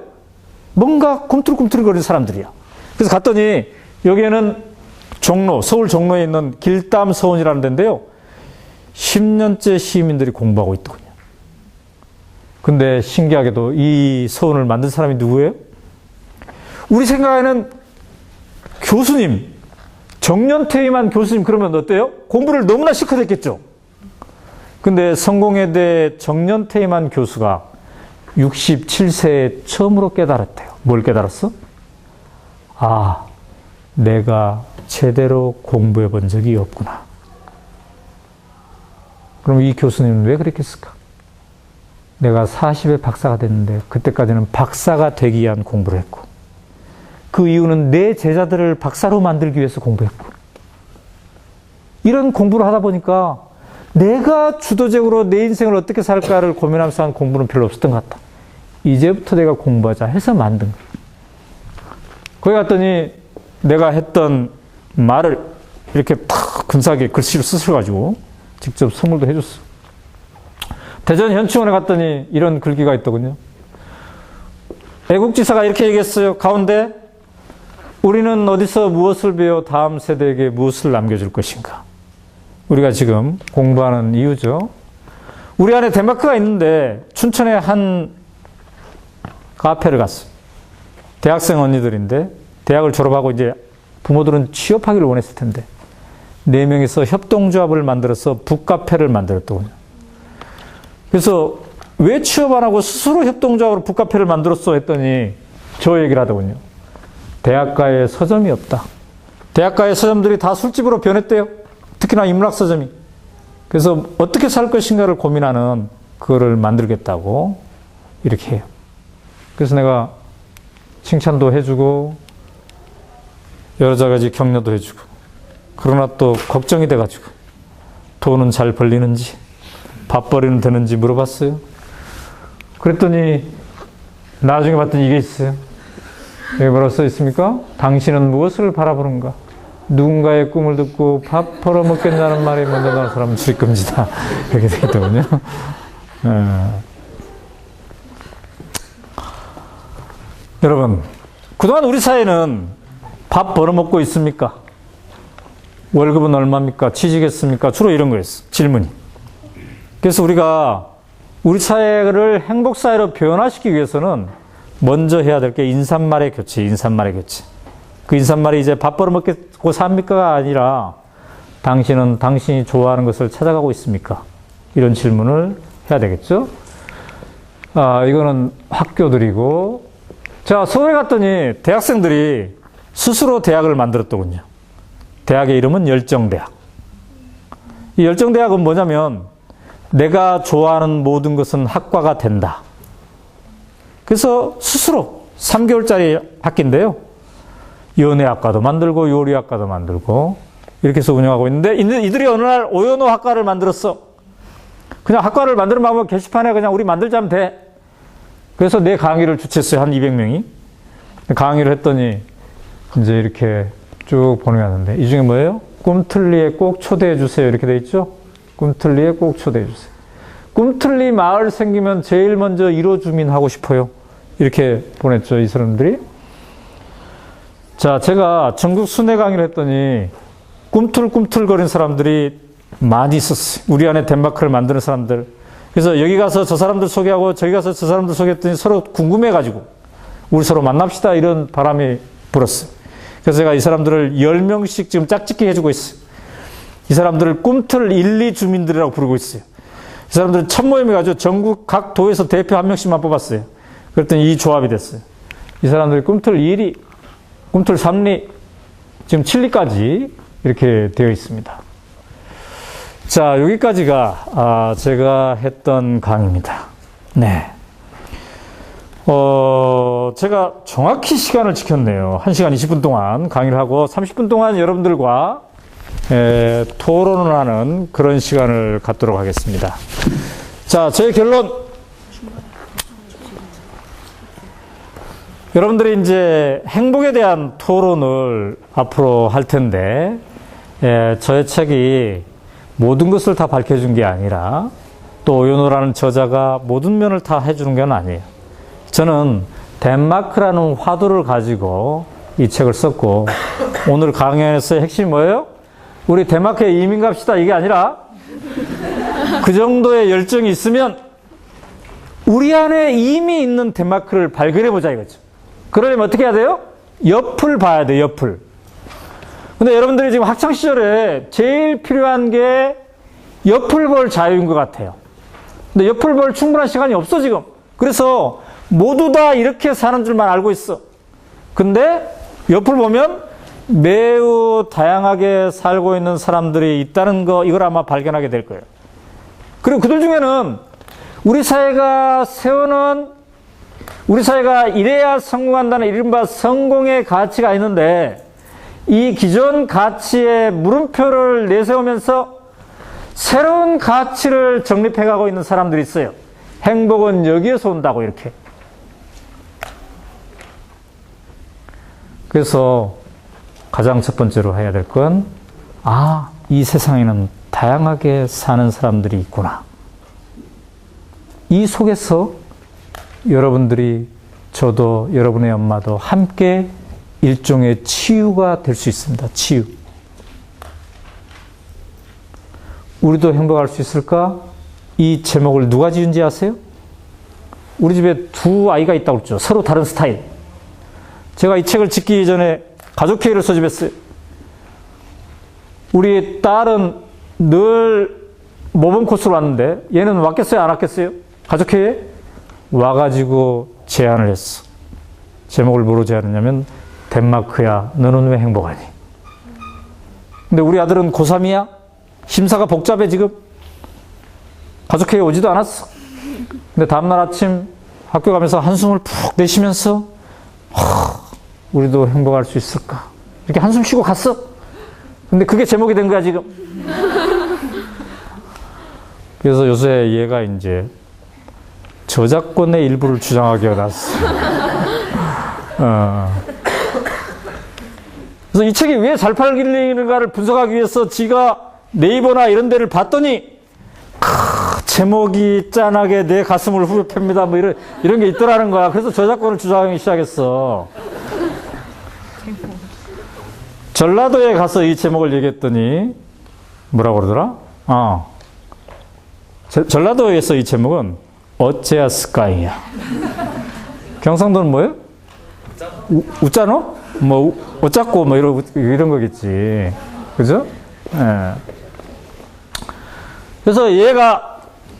뭔가 꿈틀꿈틀거리는 사람들이야. 그래서 갔더니 여기에는 종로, 서울 종로에 있는 길담 서원이라는 데인데요. 10년째 시민들이 공부하고 있더군요. 근데 신기하게도 이 서원을 만든 사람이 누구예요? 우리 생각에는 교수님, 정년퇴임한 교수님 그러면 어때요? 공부를 너무나 실컷 했겠죠? 근데 성공회대 정년퇴임한 교수가 67세에 처음으로 깨달았대요. 뭘 깨달았어? 아, 내가 제대로 공부해 본 적이 없구나. 그럼 이 교수님은 왜 그랬겠을까? 내가 40에 박사가 됐는데 그때까지는 박사가 되기 위한 공부를 했고, 그 이유는 내 제자들을 박사로 만들기 위해서 공부했고, 이런 공부를 하다 보니까 내가 주도적으로 내 인생을 어떻게 살까를 고민하면서 한 공부는 별로 없었던 것 같다. 이제부터 내가 공부하자 해서 만든 거예요. 거기 갔더니 내가 했던 말을 이렇게 탁 근사하게 글씨로 쓰셔가지고 직접 선물도 해줬어. 대전 현충원에 갔더니 이런 글귀가 있더군요. 애국지사가 이렇게 얘기했어요. 가운데, 우리는 어디서 무엇을 배워 다음 세대에게 무엇을 남겨줄 것인가. 우리가 지금 공부하는 이유죠. 우리 안에 덴마크가 있는데 춘천에 한 카페를 갔어요. 대학생 언니들인데 대학을 졸업하고 이제 부모들은 취업하기를 원했을 텐데 4명이서 협동조합을 만들어서 북카페를 만들었더군요. 그래서 왜 취업 안 하고 스스로 협동조합으로 북카페를 만들었어 했더니 저 얘기를 하더군요. 대학가에 서점이 없다. 대학가의 서점들이 다 술집으로 변했대요. 특히나 인문학 서점이. 그래서 어떻게 살 것인가를 고민하는 그거를 만들겠다고 이렇게 해요. 그래서 내가 칭찬도 해주고 여러 가지 격려도 해주고, 그러나 또 걱정이 돼가지고 돈은 잘 벌리는지 밥벌이는 되는지 물어봤어요. 그랬더니 나중에 봤더니 이게 있어요. 여기 뭐라고 써 있습니까? 당신은 무엇을 바라보는가? 누군가의 꿈을 듣고 밥 벌어 먹겠다는 말이 먼저 나온 사람은 출입금지다. 이렇게 되어 있더군요. 여러분, 그동안 우리 사회는 밥 벌어먹고 있습니까? 월급은 얼마입니까? 취직했습니까? 주로 이런 거였어, 질문이. 그래서 우리가 우리 사회를 행복사회로 변화시키기 위해서는 먼저 해야 될 게 인사말의 교체, 인사말의 교체. 그 인사말이 이제 밥 벌어먹고 삽니까가 아니라 당신은 당신이 좋아하는 것을 찾아가고 있습니까? 이런 질문을 해야 되겠죠? 이거는 학교들이고. 자, 서울에 갔더니 대학생들이 스스로 대학을 만들었더군요. 대학의 이름은 열정대학. 이 열정대학은 뭐냐면 내가 좋아하는 모든 것은 학과가 된다. 그래서 스스로 3개월짜리 학기인데요. 연애학과도 만들고 요리학과도 만들고 이렇게 해서 운영하고 있는데 이들이 어느 날 오연호 학과를 만들었어. 그냥 학과를 만드는 방법 게시판에 그냥 우리 만들자면 돼. 그래서 내 강의를 주최했어요. 한 200명이. 강의를 했더니 이제 이렇게 쭉 보내왔는데 이 중에 뭐예요? 꿈틀리에 꼭 초대해 주세요. 이렇게 돼 있죠? 꿈틀리에 꼭 초대해 주세요. 꿈틀리 마을 생기면 제일 먼저 1호 주민 하고 싶어요. 이렇게 보냈죠. 이 사람들이. 자, 제가 전국 순회 강의를 했더니 꿈틀꿈틀거리는 사람들이 많이 있었어요. 우리 안에 덴마크를 만드는 사람들. 그래서 여기 가서 저 사람들 소개하고 저기 가서 저 사람들 소개했더니 서로 궁금해가지고 우리 서로 만납시다 이런 바람이 불었어요. 그래서 제가 이 사람들을 10명씩 지금 짝짓기 해주고 있어요. 이 사람들을 꿈틀 1, 2 주민들이라고 부르고 있어요. 이 사람들은 첫 모임에 가지고 전국 각 도에서 대표 한 명씩만 뽑았어요. 그랬더니 이 조합이 됐어요. 이 사람들이 꿈틀 1리, 꿈틀 3리, 지금 7리까지 이렇게 되어 있습니다. 자, 여기까지가 제가 했던 강의입니다. 네. 제가 정확히 시간을 지켰네요. 1시간 20분 동안 강의를 하고 30분 동안 여러분들과 토론을 하는 그런 시간을 갖도록 하겠습니다. 자, 저의 결론. 여러분들이 이제 행복에 대한 토론을 앞으로 할 텐데, 저의 책이 모든 것을 다 밝혀준 게 아니라 또 오연호라는 저자가 모든 면을 다 해주는 건 아니에요. 저는 덴마크라는 화두를 가지고 이 책을 썼고 오늘 강연에서의 핵심이 뭐예요? 우리 덴마크에 이민 갑시다 이게 아니라 그 정도의 열정이 있으면 우리 안에 이미 있는 덴마크를 발견해보자 이거죠. 그러려면 어떻게 해야 돼요? 옆을 봐야 돼요. 옆을. 근데 여러분들이 지금 학창시절에 제일 필요한 게 옆을 볼 자유인 것 같아요. 근데 옆을 볼 충분한 시간이 없어 지금. 그래서 모두 다 이렇게 사는 줄만 알고 있어. 근데 옆을 보면 매우 다양하게 살고 있는 사람들이 있다는 거 이걸 아마 발견하게 될 거예요. 그리고 그들 중에는 우리 사회가 세우는 우리 사회가 이래야 성공한다는 이른바 성공의 가치가 있는데 이 기존 가치에 물음표를 내세우면서 새로운 가치를 정립해가고 있는 사람들이 있어요. 행복은 여기에서 온다고 이렇게. 그래서 가장 첫 번째로 해야 될 건 이 세상에는 다양하게 사는 사람들이 있구나. 이 속에서 여러분들이 저도 여러분의 엄마도 함께 일종의 치유가 될 수 있습니다. 치유. 우리도 행복할 수 있을까? 이 제목을 누가 지은지 아세요? 우리 집에 두 아이가 있다고 그랬죠. 서로 다른 스타일. 제가 이 책을 짓기 전에 가족회의를 소집했어요. 우리 딸은 늘 모범 코스로 왔는데 얘는 왔겠어요? 안 왔겠어요? 가족회의에? 와가지고 제안을 했어. 제목을 뭐로 제안했냐면 덴마크야 너는 왜 행복하니? 근데 우리 아들은 고3이야? 심사가 복잡해 지금? 가족회의에 오지도 않았어. 근데 다음날 아침 학교 가면서 한숨을 푹 내쉬면서 우리도 행복할 수 있을까? 이렇게 한숨 쉬고 갔어. 근데 그게 제목이 된 거야 지금. 그래서 요새 얘가 이제 저작권의 일부를 주장하게 해놨어. 그래서 이 책이 왜 잘 팔리는가를 분석하기 위해서 지가 네이버나 이런 데를 봤더니 제목이 짠하게 내 가슴을 후벼팹니다. 뭐 이런 게 있더라는 거야. 그래서 저작권을 주장하기 시작했어. 전라도에 가서 이 제목을 얘기했더니 뭐라고 그러더라? 전라도에서 이 제목은 어째야 스카이야. 경상도는 뭐예요? 웃자노? 뭐 어쩌고 뭐 이런 거겠지. 그죠? 예. 그래서 얘가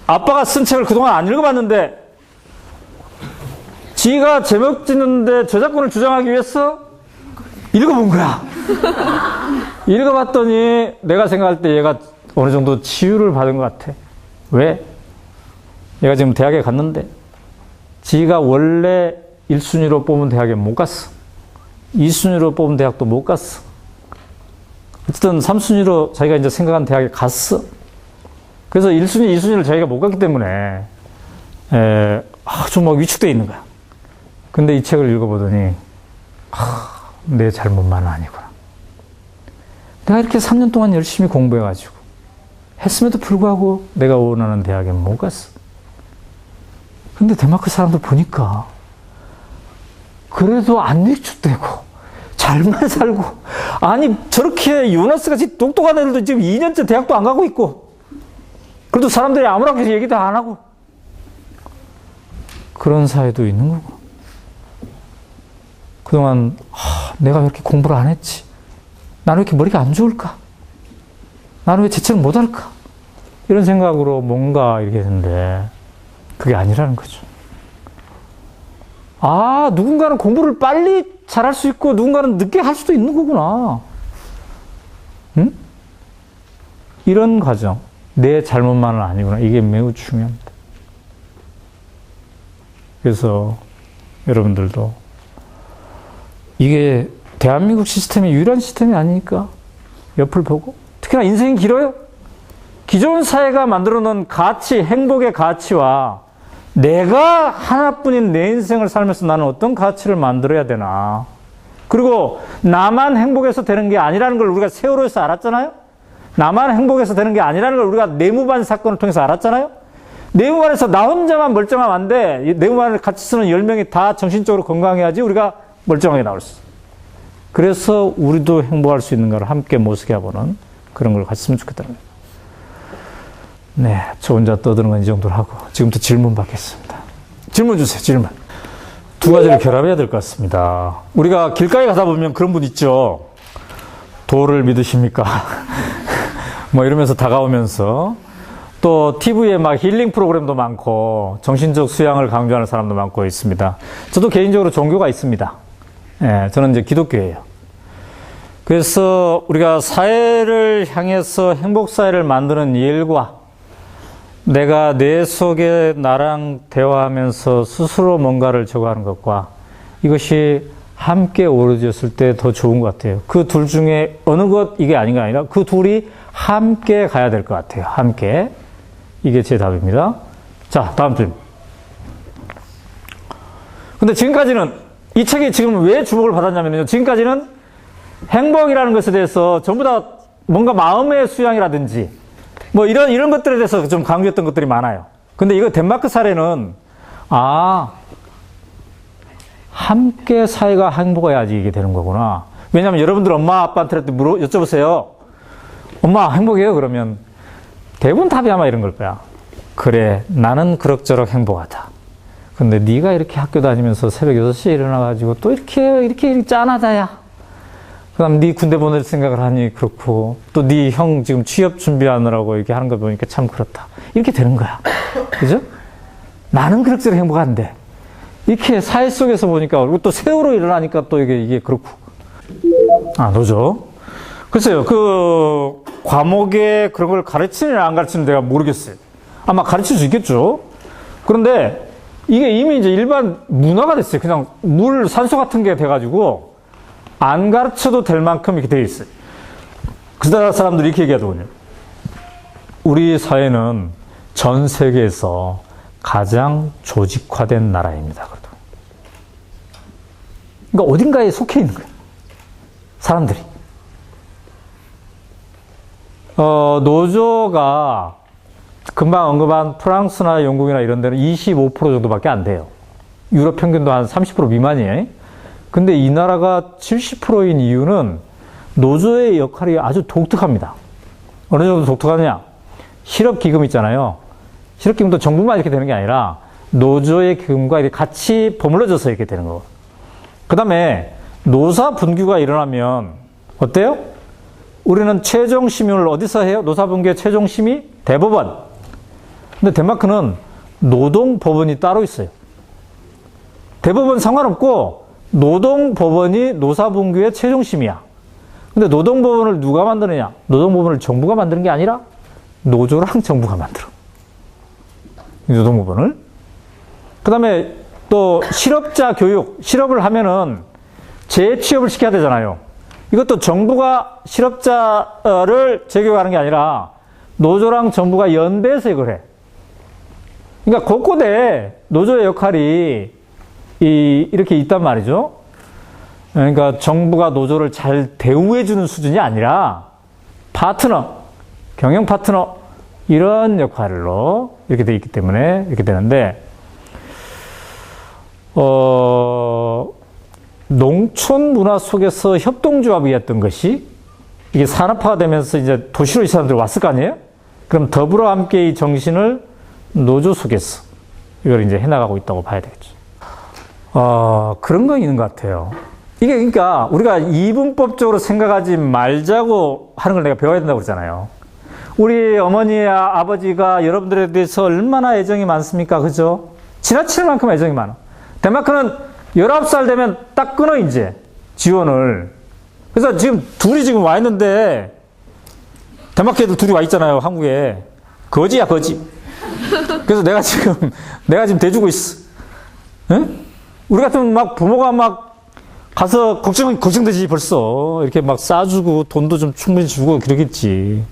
아빠가 쓴 책을 그동안 안 읽어봤는데 지가 제목 짓는데 저작권을 주장하기 위해서 읽어본 거야. 읽어봤더니 내가 생각할 때 얘가 어느 정도 치유를 받은 것 같아. 왜? 얘가 지금 대학에 갔는데 지가 원래 1순위로 뽑은 대학에 못 갔어. 2순위로 뽑은 대학도 못 갔어. 어쨌든 3순위로 자기가 이제 생각한 대학에 갔어. 그래서 1순위, 2순위를 자기가 못 갔기 때문에 아주 막 위축되어 있는 거야. 근데 이 책을 읽어보더니 내 잘못만은 아니구나. 내가 이렇게 3년 동안 열심히 공부해가지고 했음에도 불구하고 내가 원하는 대학에 못 갔어. 근데 덴마크 사람들 보니까 그래도 안 위축되고 잘만 살고, 아니 저렇게 요나스같이 똑똑한 애들도 지금 2년째 대학도 안 가고 있고, 그래도 사람들이 아무렇게 얘기도 안 하고, 그런 사회도 있는 거고. 그동안 내가 왜 이렇게 공부를 안 했지? 나는 왜 이렇게 머리가 안 좋을까? 나는 왜 재채를 못할까? 이런 생각으로 뭔가 이렇게 했는데 그게 아니라는 거죠. 누군가는 공부를 빨리 잘할 수 있고 누군가는 늦게 할 수도 있는 거구나. 응? 이런 과정, 내 잘못만은 아니구나. 이게 매우 중요합니다. 그래서 여러분들도 이게 대한민국 시스템이 유일한 시스템이 아니니까 옆을 보고, 특히나 인생이 길어요. 기존 사회가 만들어 놓은 가치, 행복의 가치와 내가 하나뿐인 내 인생을 살면서 나는 어떤 가치를 만들어야 되나. 그리고 나만 행복해서 되는 게 아니라는 걸 우리가 세월호에서 알았잖아요. 나만 행복해서 되는 게 아니라는 걸 우리가 내무반 사건을 통해서 알았잖아요. 내무반에서 나 혼자만 멀쩡하면 안 돼. 내무반을 같이 쓰는 10명이 다 정신적으로 건강해야지 우리가 멀쩡하게 나올 수 있어. 그래서 우리도 행복할 수 있는 걸 함께 모색해보는 그런 걸 같이 했으면 좋겠다는 거예요. 네, 저 혼자 떠드는 건 이 정도로 하고 지금부터 질문 받겠습니다. 질문 주세요. 질문. 두 가지를 결합해야 될 것 같습니다. 우리가 길가에 가다 보면 그런 분 있죠. 도를 믿으십니까? 뭐 이러면서 다가오면서, 또 TV에 막 힐링 프로그램도 많고 정신적 수양을 강조하는 사람도 많고 있습니다. 저도 개인적으로 종교가 있습니다. 예, 저는 이제 기독교예요. 그래서 우리가 사회를 향해서 행복사회를 만드는 일과 내가 내 속에 나랑 대화하면서 스스로 뭔가를 적어가는 것과 이것이 함께 어우러졌을 때 더 좋은 것 같아요. 그 둘 중에 어느 것 이게 아닌가 아니라 그 둘이 함께 가야 될 것 같아요. 함께. 이게 제 답입니다. 자, 다음 질문. 근데 지금까지는 이 책이 지금 왜 주목을 받았냐면요. 지금까지는 행복이라는 것에 대해서 전부 다 뭔가 마음의 수양이라든지 뭐 이런 것들에 대해서 좀 강조했던 것들이 많아요. 근데 이거 덴마크 사례는 함께 사회가 행복해야지 이게 되는 거구나. 왜냐하면 여러분들 엄마 아빠한테 여쭤보세요. 엄마 행복해요? 그러면 대부분 답이 아마 이런 걸 거야. 그래, 나는 그럭저럭 행복하다. 근데 네가 이렇게 학교 다니면서 새벽 6시에 일어나가지고 또 이렇게 짠하다야. 그 다음 네 군대 보낼 생각을 하니 그렇고, 또 네 형 지금 취업 준비하느라고 이렇게 하는 거 보니까 참 그렇다. 이렇게 되는 거야. 그죠? 나는 그럭저럭 행복한데. 이렇게 사회 속에서 보니까, 그리고 또 세월호 일어나니까 또 이게 그렇고. 노죠. 글쎄요, 그 과목에 그런 걸 가르치느냐 안 가르치느냐 내가 모르겠어요. 아마 가르칠 수 있겠죠. 그런데 이게 이미 이제 일반 문화가 됐어요. 그냥 산소 같은 게 돼가지고 안 가르쳐도 될 만큼 이렇게 돼 있어요. 그 사람들이 이렇게 얘기하더군요. 우리 사회는 전 세계에서 가장 조직화된 나라입니다. 그러니까 어딘가에 속해 있는 거예요. 사람들이. 노조가 금방 언급한 프랑스나 영국이나 이런 데는 25% 정도밖에 안 돼요. 유럽 평균도 한 30% 미만이에요. 근데 이 나라가 70%인 이유는 노조의 역할이 아주 독특합니다. 어느 정도 독특하냐? 실업기금 있잖아요. 실업기금도 정부만 이렇게 되는 게 아니라 노조의 기금과 이렇게 같이 버물러져서 이렇게 되는 거. 그 다음에 노사 분규가 일어나면 어때요? 우리는 최종 심의를 어디서 해요? 노사 분규의 최종 심의? 대법원. 근데 덴마크는 노동법원이 따로 있어요. 대법원 상관없고 노동법원이 노사 분규의 최종 심의야. 근데 노동법원을 누가 만드느냐? 노동법원을 정부가 만드는 게 아니라 노조랑 정부가 만들어. 노동법원을. 그 다음에 또 실업자 교육, 실업을 하면은 재취업을 시켜야 되잖아요. 이것도 정부가 실업자를 재교육하는 게 아니라 노조랑 정부가 연대해서 이걸 해. 그러니까 곳곳에 노조의 역할이 이렇게 있단 말이죠. 그러니까 정부가 노조를 잘 대우해주는 수준이 아니라 파트너, 경영 파트너 이런 역할로 이렇게 돼 있기 때문에 이렇게 되는데 농촌 문화 속에서 협동조합이었던 것이 이게 산업화가 되면서 이제 도시로 이 사람들이 왔을 거 아니에요? 그럼 더불어 함께의 정신을 노조 속에서 이걸 이제 해나가고 있다고 봐야 되겠죠. 그런 거 있는 것 같아요. 이게 그러니까 우리가 이분법적으로 생각하지 말자고 하는 걸 내가 배워야 된다고 그러잖아요. 우리 어머니와 아버지가 여러분들에 대해서 얼마나 애정이 많습니까? 그죠? 지나칠 만큼 애정이 많아. 덴마크는 19살 되면 딱 끊어, 이제. 지원을. 그래서 지금 둘이 지금 와 있는데, 덴마크 애들 둘이 와 있잖아요, 한국에. 거지야, 거지. 그래서 내가 지금 대주고 있어. 응? 우리 같으면 막 부모가 막 가서 걱정되지 벌써. 이렇게 막 싸주고 돈도 좀 충분히 주고 그러겠지.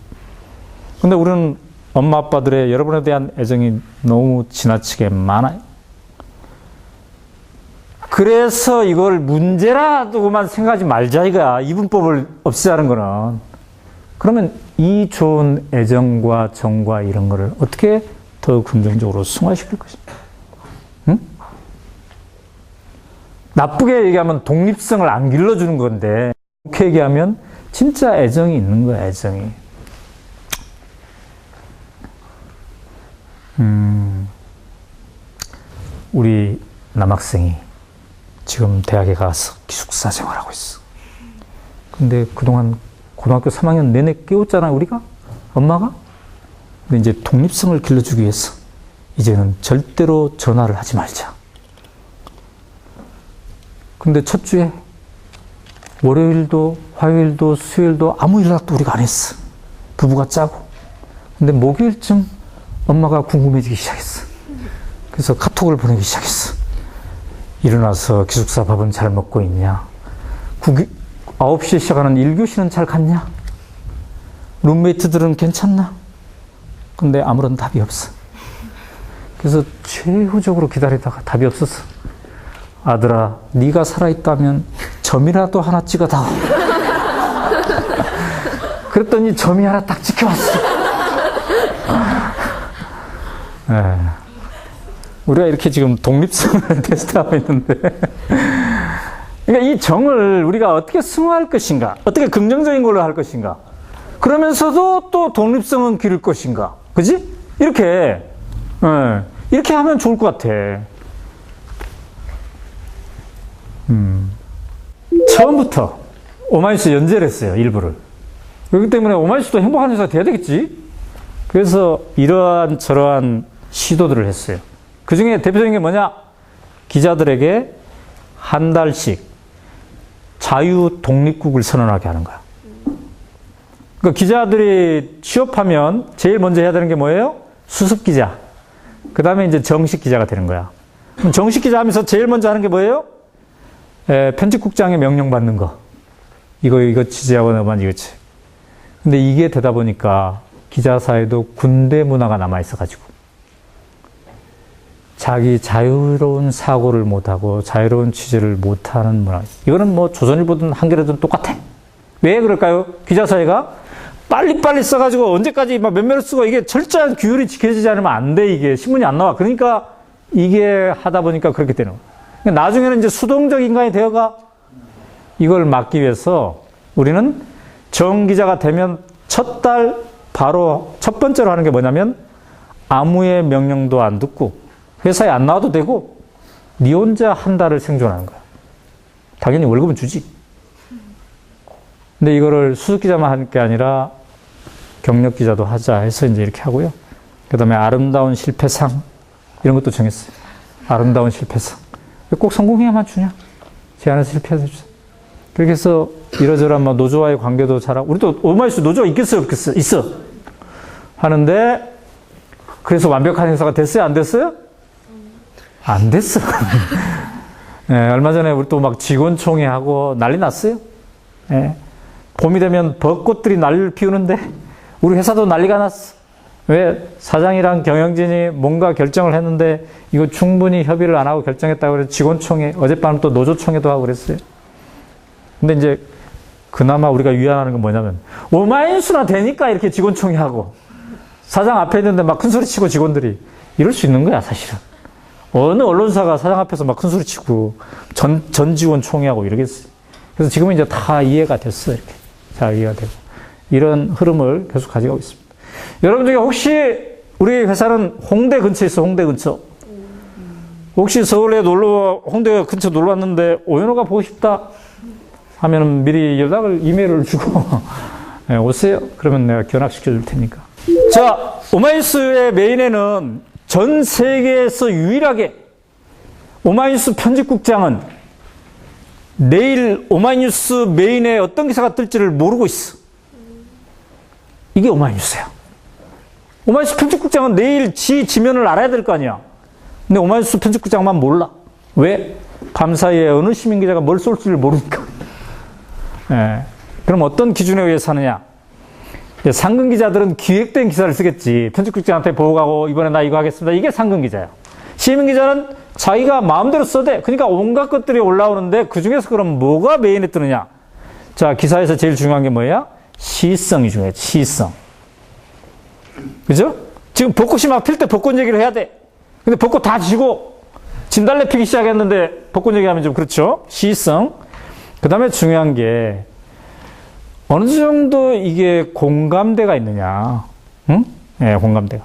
근데 우리는 엄마 아빠들의 여러분에 대한 애정이 너무 지나치게 많아요. 그래서 이걸 문제라고만 생각하지 말자 이거야. 이분법을 없애자는 거는. 그러면 이 좋은 애정과 정과 이런 거를 어떻게 더 긍정적으로 승화시킬 것입니까? 응? 나쁘게 얘기하면 독립성을 안 길러주는 건데 좋게 얘기하면 진짜 애정이 있는 거야, 애정이. 우리 남학생이 지금 대학에 가서 기숙사 생활하고 있어. 근데 그동안 고등학교 3학년 내내 깨웠잖아요, 우리가? 엄마가? 근데 이제 독립성을 길러주기 위해서 이제는 절대로 전화를 하지 말자. 근데 첫 주에 월요일도 화요일도 수요일도 아무 연락도 우리가 안 했어. 부부가 짜고. 근데 목요일쯤 엄마가 궁금해지기 시작했어. 그래서 카톡을 보내기 시작했어. 일어나서 기숙사 밥은 잘 먹고 있냐? 9시에 시작하는 1교시는 잘 갔냐? 룸메이트들은 괜찮나? 근데 아무런 답이 없어. 그래서 최후적으로 기다리다가 답이 없었어. 아들아, 네가 살아있다면 점이라도 하나 찍어다오. 그랬더니 점이 하나 딱 찍혀왔어. 우리가 이렇게 지금 독립성을 테스트하고 있는데 그러니까 이 정을 우리가 어떻게 승화할 것인가, 어떻게 긍정적인 걸로 할 것인가, 그러면서도 또 독립성은 기를 것인가, 그지? 이렇게 이렇게 하면 좋을 것 같아. 처음부터 오마이뉴스 연재를 했어요, 일부를. 그렇기 때문에 오마이뉴스도 행복한 회사가 돼야 되겠지. 그래서 이러한 저러한 시도들을 했어요. 그 중에 대표적인 게 뭐냐? 기자들에게 한 달씩 자유 독립국을 선언하게 하는 거야. 그러니까 기자들이 취업하면 제일 먼저 해야 되는 게 뭐예요? 수습 기자. 그 다음에 이제 정식 기자가 되는 거야. 그럼 정식 기자 하면서 제일 먼저 하는 게 뭐예요? 편집국장의 명령 받는 거. 이거 취재하고 너만 이거지. 근데 이게 되다 보니까 기자 사회도 군대 문화가 남아있어가지고 자기 자유로운 사고를 못하고 자유로운 취재를 못하는 문화. 이거는 뭐 조선일보든 한겨레든 똑같아. 왜 그럴까요? 기자 사회가 빨리빨리 써가지고 언제까지 막 몇몇을 쓰고 이게 철저한 규율이 지켜지지 않으면 안 돼, 이게. 신문이 안 나와. 그러니까 이게 하다 보니까 그렇게 되는 거예요. 그러니까 나중에는 이제 수동적 인간이 되어가 이걸 막기 위해서 우리는 정기자가 되면 첫 달 바로 첫 번째로 하는 게 뭐냐면 아무의 명령도 안 듣고 회사에 안 나와도 되고 니 혼자 한 달을 생존하는 거야. 당연히 월급은 주지. 근데 이거를 수석기자만 할 게 아니라 경력기자도 하자 해서 이제 이렇게 하고요. 그 다음에 아름다운 실패상 이런 것도 정했어요. 아름다운 실패상. 꼭 성공해야만 주냐? 제안해서 실패해서 주자. 그렇게 해서 이러저러한 뭐 노조와의 관계도 잘하고, 우리도 오마이뉴스 노조가 있겠어요? 없겠어요? 있어. 하는데, 그래서 완벽한 행사가 됐어요? 안 됐어요? 안 됐어. 네, 얼마 전에 우리 또 막 직원총회 하고 난리 났어요. 네. 봄이 되면 벚꽃들이 난리를 피우는데, 우리 회사도 난리가 났어. 왜? 사장이랑 경영진이 뭔가 결정을 했는데, 이거 충분히 협의를 안 하고 결정했다고 그래서 직원총회, 어젯밤 또 노조총회도 하고 그랬어요. 근데 이제 그나마 우리가 위안하는 건 뭐냐면 오마이뉴스나 되니까 이렇게 직원총회 하고 사장 앞에 있는데 막 큰 소리 치고 직원들이 이럴 수 있는 거야 사실은. 어느 언론사가 사장 앞에서 막 큰 소리 치고 전 직원 총회하고 이러겠어요. 그래서 지금은 이제 다 이해가 됐어. 이렇게 잘 이해가 되고 이런 흐름을 계속 가져가고 있습니다. 여러분 중에 혹시 우리 회사는 홍대 근처에 있어. 홍대 근처. 혹시 서울에 홍대 근처 놀러 왔는데 오연호가 보고 싶다 하면은 미리 이메일을 주고 네, 오세요. 그러면 내가 견학시켜 줄 테니까. 자, 오마이뉴스의 메인에는 전 세계에서 유일하게 오마이뉴스 편집국장은 내일 오마이뉴스 메인에 어떤 기사가 뜰지를 모르고 있어. 이게 오마이뉴스야. 오마이뉴스 편집국장은 내일 지면을 알아야 될 거 아니야. 근데 오마이뉴스 편집국장만 몰라. 왜? 밤사이에 어느 시민기자가 뭘 쏠지를 모르니까. 예. 그럼 어떤 기준에 의해서 하느냐? 상근 기자들은 기획된 기사를 쓰겠지. 편집국장한테 보고하고 이번에 나 이거 하겠습니다. 이게 상근 기자야. 시민 기자는 자기가 마음대로 써대. 그러니까 온갖 것들이 올라오는데 그 중에서 그럼 뭐가 메인에 뜨느냐? 자, 기사에서 제일 중요한 게 뭐야? 시성이 중요해. 시성. 그죠? 지금 벚꽃이 막 필 때 벚꽃 얘기를 해야 돼. 근데 벚꽃 다 지고 진달래 피기 시작했는데 벚꽃 얘기하면 좀 그렇죠? 시성. 그 다음에 중요한 게 어느 정도 이게 공감대가 있느냐. 응? 네, 공감대가.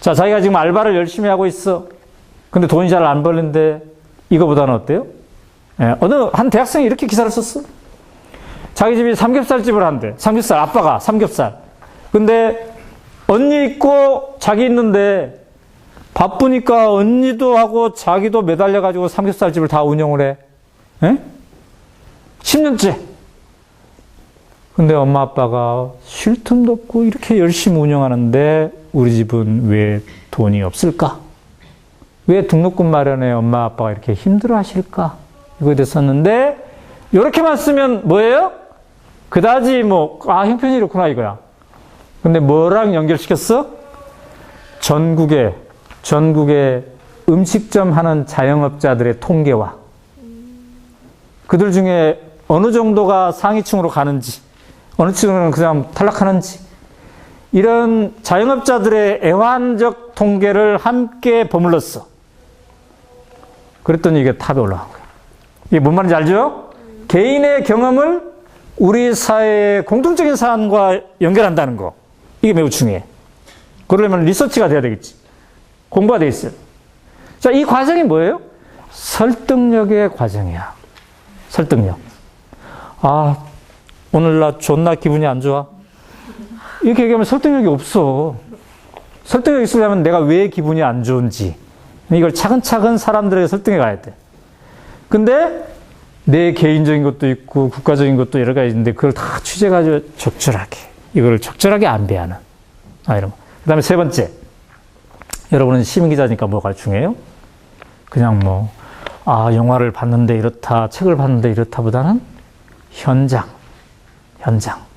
자, 자기가 지금 알바를 열심히 하고 있어. 근데 돈이 잘 안 벌는데 이거보다는 어때요? 네, 어느 한 대학생이 이렇게 기사를 썼어. 자기 집이 삼겹살집을 한대. 삼겹살, 아빠가 삼겹살. 근데 언니 있고 자기 있는데 바쁘니까 언니도 하고 자기도 매달려가지고 삼겹살집을 다 운영을 해. 네? 10년째. 근데 엄마 아빠가 쉴 틈도 없고 이렇게 열심히 운영하는데 우리 집은 왜 돈이 없을까? 왜 등록금 마련에 엄마 아빠가 이렇게 힘들어 하실까? 이거에 대해서 썼는데 이렇게만 쓰면 뭐예요? 그다지 형편이 이렇구나 이거야. 근데 뭐랑 연결시켰어? 전국에 음식점 하는 자영업자들의 통계와 그들 중에 어느 정도가 상위층으로 가는지, 어느 층은 그냥 탈락하는지, 이런 자영업자들의 애환적 통계를 함께 버물렀어. 그랬더니 이게 탑에 올라간 거예요. 이게 뭔 말인지 알죠? 개인의 경험을 우리 사회의 공통적인 사안과 연결한다는 거. 이게 매우 중요해. 그러려면 리서치가 돼야 되겠지. 공부가 돼 있어요. 자, 이 과정이 뭐예요? 설득력의 과정이야. 설득력. 아, 오늘 나 존나 기분이 안 좋아. 이렇게 얘기하면 설득력이 없어. 설득력이 있으려면 내가 왜 기분이 안 좋은지. 이걸 차근차근 사람들에게 설득해 가야 돼. 근데 내 개인적인 것도 있고 국가적인 것도 여러 가지 있는데 그걸 다 취재가지고 적절하게. 이걸 적절하게 안배하는. 이런 거. 그 다음에 세 번째. 여러분은 시민기자니까 뭐가 중요해요? 그냥 영화를 봤는데 이렇다, 책을 봤는데 이렇다 보다는 현장.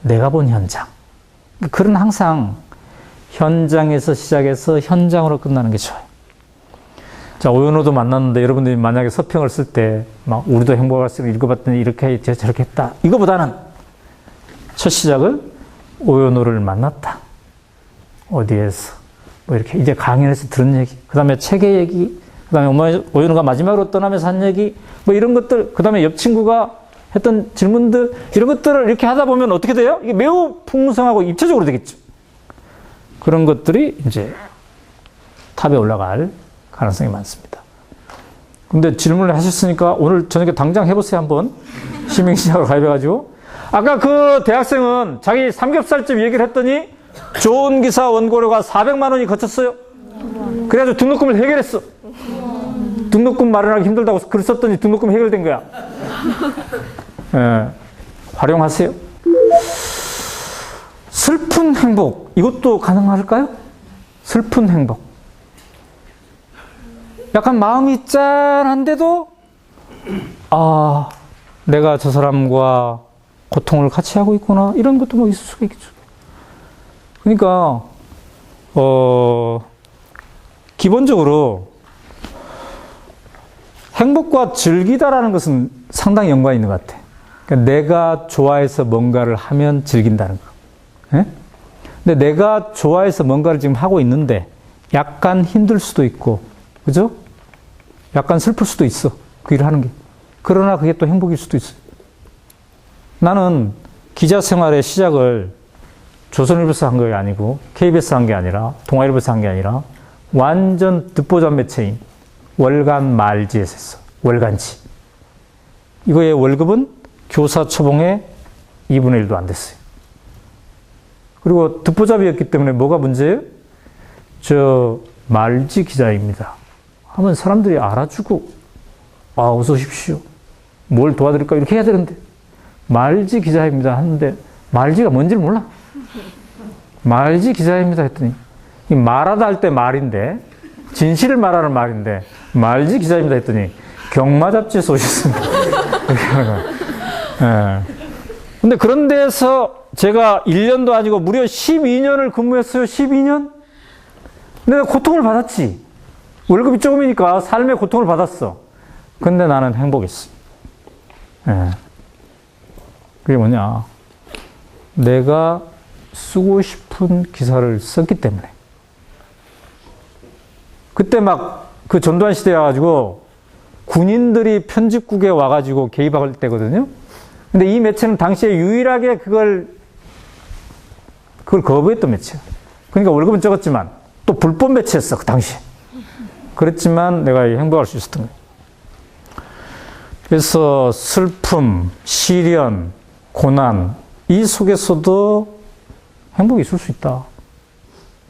내가 본 현장. 글은 항상 현장에서 시작해서 현장으로 끝나는 게 좋아요. 자, 오연호도 만났는데 여러분들이 만약에 서평을 쓸 때 우리도 행복할 수 읽어봤더니 이렇게 했지, 저렇게 했다. 이거보다는 첫 시작을 오연호를 만났다. 어디에서. 뭐 이렇게 이제 강연에서 들은 얘기, 그 다음에 책의 얘기, 그 다음에 오연호가 마지막으로 떠나면서 한 얘기, 뭐 이런 것들, 그 다음에 옆 친구가 했던 질문들, 이런 것들을 이렇게 하다 보면 어떻게 돼요? 이게 매우 풍성하고 입체적으로 되겠죠. 그런 것들이 이제 탑에 올라갈 가능성이 많습니다. 근데 질문을 하셨으니까 오늘 저녁에 당장 해보세요, 한번. 시민시장으로 가입해가지고. 아까 그 대학생은 자기 삼겹살집 얘기를 했더니 좋은 기사 원고료가 400만 원이 거쳤어요. 그래가지고 등록금을 해결했어. 등록금 마련하기 힘들다고 글 썼더니 등록금 해결된 거야. 예, 활용하세요. 슬픈 행복, 이것도 가능할까요? 슬픈 행복. 약간 마음이 짠한데도, 아, 내가 저 사람과 고통을 같이 하고 있구나, 이런 것도 뭐 있을 수가 있겠죠. 그러니까, 기본적으로 행복과 즐기다라는 것은 상당히 연관이 있는 것 같아. 그러니까 내가 좋아해서 뭔가를 하면 즐긴다는 거. 예? 근데 내가 좋아해서 뭔가를 지금 하고 있는데 약간 힘들 수도 있고, 그죠? 약간 슬플 수도 있어. 그 일을 하는 게. 그러나 그게 또 행복일 수도 있어요. 나는 기자 생활의 시작을 조선일보에서 한 게 아니고 KBS 한 게 아니라 동아일보에서 한 게 아니라 완전 듣보잡 매체인 월간 말지에서 했어. 월간지. 이거의 월급은 교사 초봉의 2분의 1도 안 됐어요. 그리고 듣보잡이었기 때문에 뭐가 문제예요? 저 말지 기자입니다 하면 사람들이 알아주고, 아, 어서 오십시오. 뭘 도와드릴까? 이렇게 해야 되는데, 말지 기자입니다 하는데, 말지가 뭔지를 몰라. 말지 기자입니다 했더니, 이 말하다 할 때 말인데, 진실을 말하는 말인데, 말지 기자입니다 했더니, 경마 잡지에서 오셨습니다. 이렇게 하는 거예요. 예. 근데 그런 데서 제가 1년도 아니고 무려 12년을 근무했어요. 12년? 내가 고통을 받았지. 월급이 조금이니까 삶의 고통을 받았어. 근데 나는 행복했어. 예. 그게 뭐냐. 내가 쓰고 싶은 기사를 썼기 때문에. 그때 막 그 전두환 시대여가지고 군인들이 편집국에 와가지고 개입할 때거든요. 근데 이 매체는 당시에 유일하게 그걸 거부했던 매체야. 그러니까 월급은 적었지만 또 불법 매체였어, 그 당시에. 그랬지만 내가 행복할 수 있었던 거예요. 그래서 슬픔, 시련, 고난, 이 속에서도 행복이 있을 수 있다.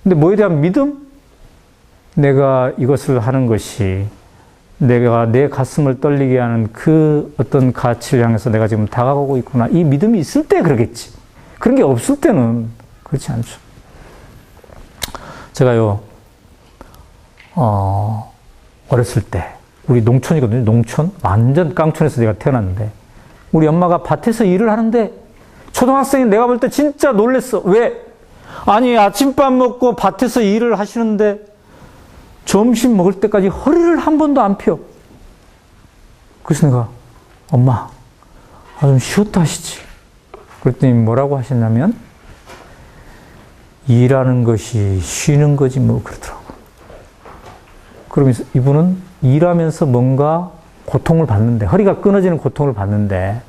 근데 뭐에 대한 믿음? 내가 이것을 하는 것이 내가 내 가슴을 떨리게 하는 그 어떤 가치를 향해서 내가 지금 다가가고 있구나. 이 믿음이 있을 때 그러겠지. 그런 게 없을 때는 그렇지 않죠. 제가요, 어렸을 때, 우리 농촌이거든요. 농촌? 완전 깡촌에서 내가 태어났는데, 우리 엄마가 밭에서 일을 하는데, 초등학생인 내가 볼 때 진짜 놀랬어. 왜? 아니, 아침밥 먹고 밭에서 일을 하시는데, 점심 먹을 때까지 허리를 한 번도 안 펴. 그래서 내가, 엄마, 좀 쉬었다 하시지. 그랬더니 뭐라고 하셨냐면, 일하는 것이 쉬는 거지 뭐 그러더라고. 그러면서 이분은 일하면서 뭔가 고통을 받는데, 허리가 끊어지는 고통을 받는데,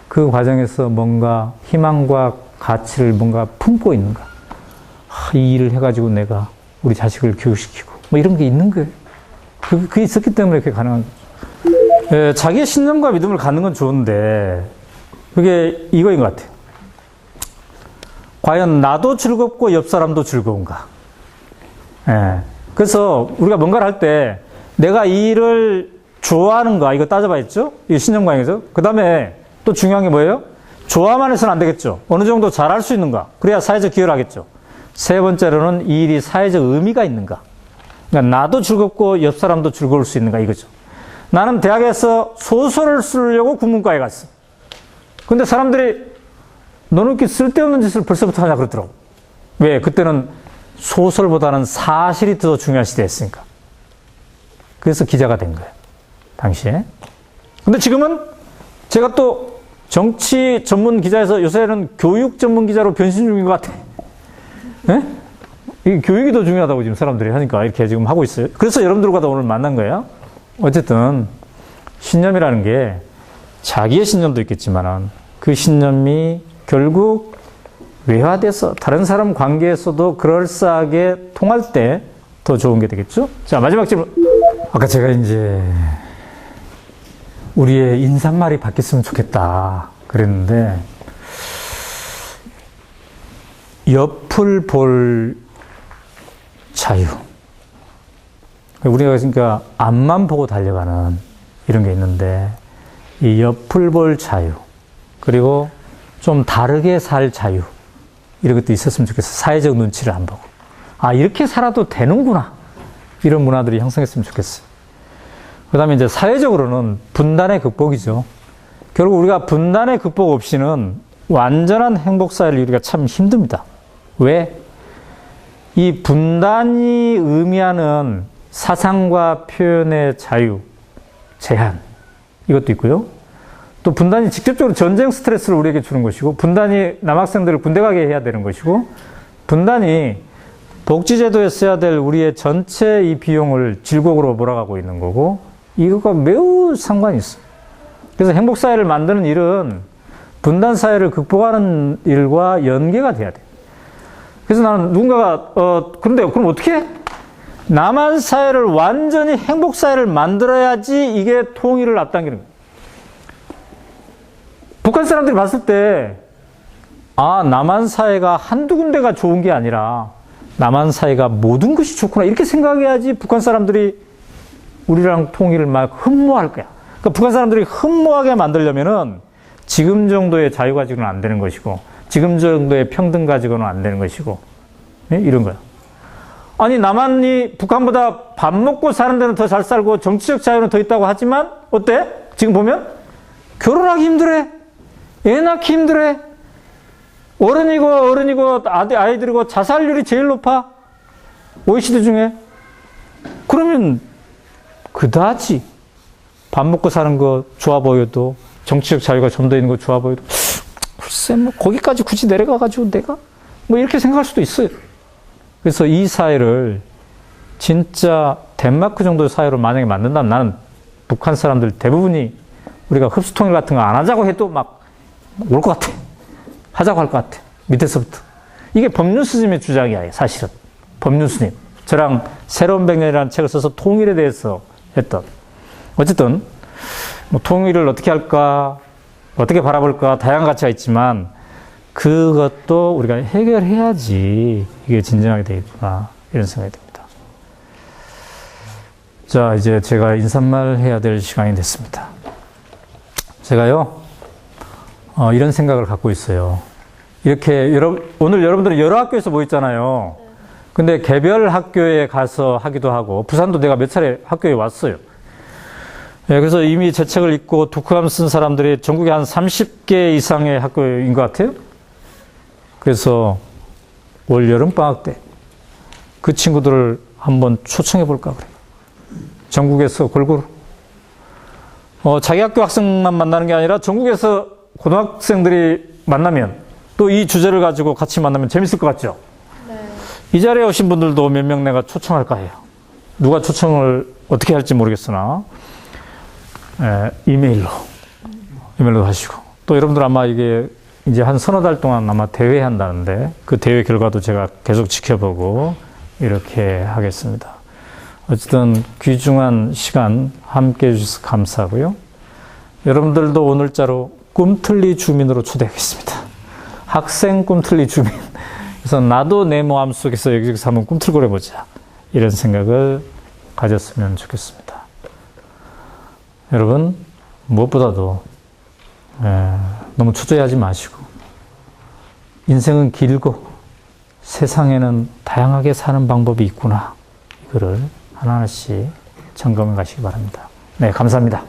그 과정에서 뭔가 희망과 가치를 뭔가 품고 있는가. 이 일을 해가지고 내가 우리 자식을 교육시키고, 뭐 이런 게 있는 거예요. 그게 있었기 때문에 그게 가능한 거죠. 예, 자기의 신념과 믿음을 갖는 건 좋은데, 그게 이거인 것 같아요. 과연 나도 즐겁고 옆 사람도 즐거운가? 예. 그래서 우리가 뭔가를 할 때 내가 이 일을 좋아하는가? 이거 따져봐야겠죠? 이게 신념관이죠. 그 다음에 또 중요한 게 뭐예요? 좋아만 해서는 안 되겠죠. 어느 정도 잘할 수 있는가? 그래야 사회적 기여를 하겠죠. 세 번째로는 이 일이 사회적 의미가 있는가? 그러니까 나도 즐겁고 옆 사람도 즐거울 수 있는가? 이거죠. 나는 대학에서 소설을 쓰려고 국문과에 갔어. 근데 사람들이 너는 이렇게 쓸데없는 짓을 벌써부터 하냐 그러더라고. 왜? 그때는 소설보다는 사실이 더 중요한 시대였으니까. 그래서 기자가 된 거예요. 당시에. 근데 지금은 제가 또 정치 전문 기자에서 요새는 교육 전문 기자로 변신 중인 것 같아. 예? 이 교육이 더 중요하다고 지금 사람들이 하니까 이렇게 지금 하고 있어요. 그래서 여러분들과 오늘 만난 거예요. 어쨌든 신념이라는 게 자기의 신념도 있겠지만은 그 신념이 결국 외화돼서 다른 사람 관계에서도 그럴싸하게 통할 때 더 좋은 게 되겠죠? 자, 마지막 질문. 아까 제가 이제 우리의 인사말이 바뀌었으면 좋겠다 그랬는데 옆을 볼 자유. 우리가 그러니까 앞만 보고 달려가는 이런 게 있는데 이 옆을 볼 자유 그리고 좀 다르게 살 자유 이런 것도 있었으면 좋겠어. 사회적 눈치를 안 보고 아 이렇게 살아도 되는구나 이런 문화들이 형성했으면 좋겠어요. 그 다음에 이제 사회적으로는 분단의 극복이죠. 결국 우리가 분단의 극복 없이는 완전한 행복 사회를 이루기가 참 힘듭니다. 왜? 이 분단이 의미하는 사상과 표현의 자유, 제한 이것도 있고요. 또 분단이 직접적으로 전쟁 스트레스를 우리에게 주는 것이고 분단이 남학생들을 군대 가게 해야 되는 것이고 분단이 복지제도에 써야 될 우리의 전체 이 비용을 질곡으로 몰아가고 있는 거고 이것과 매우 상관이 있어요. 그래서 행복사회를 만드는 일은 분단사회를 극복하는 일과 연계가 돼야 돼요. 그래서 나는 누군가가 근데 그럼 어떻게 해? 남한사회를 완전히 행복사회를 만들어야지 이게 통일을 앞당기는 거예요. 북한 사람들이 봤을 때 아, 남한사회가 한두 군데가 좋은 게 아니라 남한사회가 모든 것이 좋구나 이렇게 생각해야지 북한 사람들이 우리랑 통일을 막 흠모할 거야. 그러니까 북한 사람들이 흠모하게 만들려면은 지금 정도의 자유 가지고는 안 되는 것이고 지금 정도의 평등 가지고는 안 되는 것이고 네? 이런 거야. 아니 남한이 북한보다 밥 먹고 사는 데는 더 잘 살고 정치적 자유는 더 있다고 하지만 어때? 지금 보면 결혼하기 힘들어. 애 낳기 힘들어. 어른이고 아이들이고 자살률이 제일 높아. OECD 중에. 그러면 그다지 밥 먹고 사는 거 좋아 보여도 정치적 자유가 좀 더 있는 거 좋아 보여도 글쎄 뭐 거기까지 굳이 내려가 가지고 내가 뭐 이렇게 생각할 수도 있어요. 그래서 이 사회를 진짜 덴마크 정도의 사회로 만약에 만든다면 나는 북한 사람들 대부분이 우리가 흡수통일 같은 거 안 하자고 해도 막 올 것 같아. 하자고 할 것 같아. 밑에서부터. 이게 법륜스님의 주장이야, 사실은. 법륜스님. 저랑 새로운 백년이라는 책을 써서 통일에 대해서 했던. 어쨌든, 뭐 통일을 어떻게 할까, 어떻게 바라볼까, 다양한 가치가 있지만, 그것도 우리가 해결해야지 이게 진정하게 되겠구나. 이런 생각이 듭니다. 자, 이제 제가 인사말 해야 될 시간이 됐습니다. 제가요, 이런 생각을 갖고 있어요. 이렇게 오늘 여러분들은 여러 학교에서 모였잖아요. 근데 개별 학교에 가서 하기도 하고 부산도 내가 몇 차례 학교에 왔어요. 예, 그래서 이미 제 책을 읽고 독후감 쓴 사람들이 전국에 한 30개 이상의 학교인 것 같아요. 그래서 올 여름방학 때 그 친구들을 한번 초청해 볼까 그래요. 전국에서 골고루. 자기 학교 학생만 만나는 게 아니라 전국에서 고등학생들이 만나면 또 이 주제를 가지고 같이 만나면 재밌을 것 같죠? 네. 이 자리에 오신 분들도 몇 명 내가 초청할까 해요. 누가 초청을 어떻게 할지 모르겠으나 이메일로 하시고 또 여러분들 아마 이게 이제 한 서너 달 동안 아마 대회 한다는데 그 대회 결과도 제가 계속 지켜보고 이렇게 하겠습니다. 어쨌든 귀중한 시간 함께 해주셔서 감사하고요. 여러분들도 오늘자로 꿈틀리 주민으로 초대하겠습니다. 학생 꿈틀리 주민. 그래서 나도 내 마음속에서 여기저기서 한번 꿈틀거려보자. 이런 생각을 가졌으면 좋겠습니다. 여러분 무엇보다도 너무 초조해하지 마시고 인생은 길고 세상에는 다양하게 사는 방법이 있구나. 이거를 하나하나씩 점검해 가시기 바랍니다. 네, 감사합니다.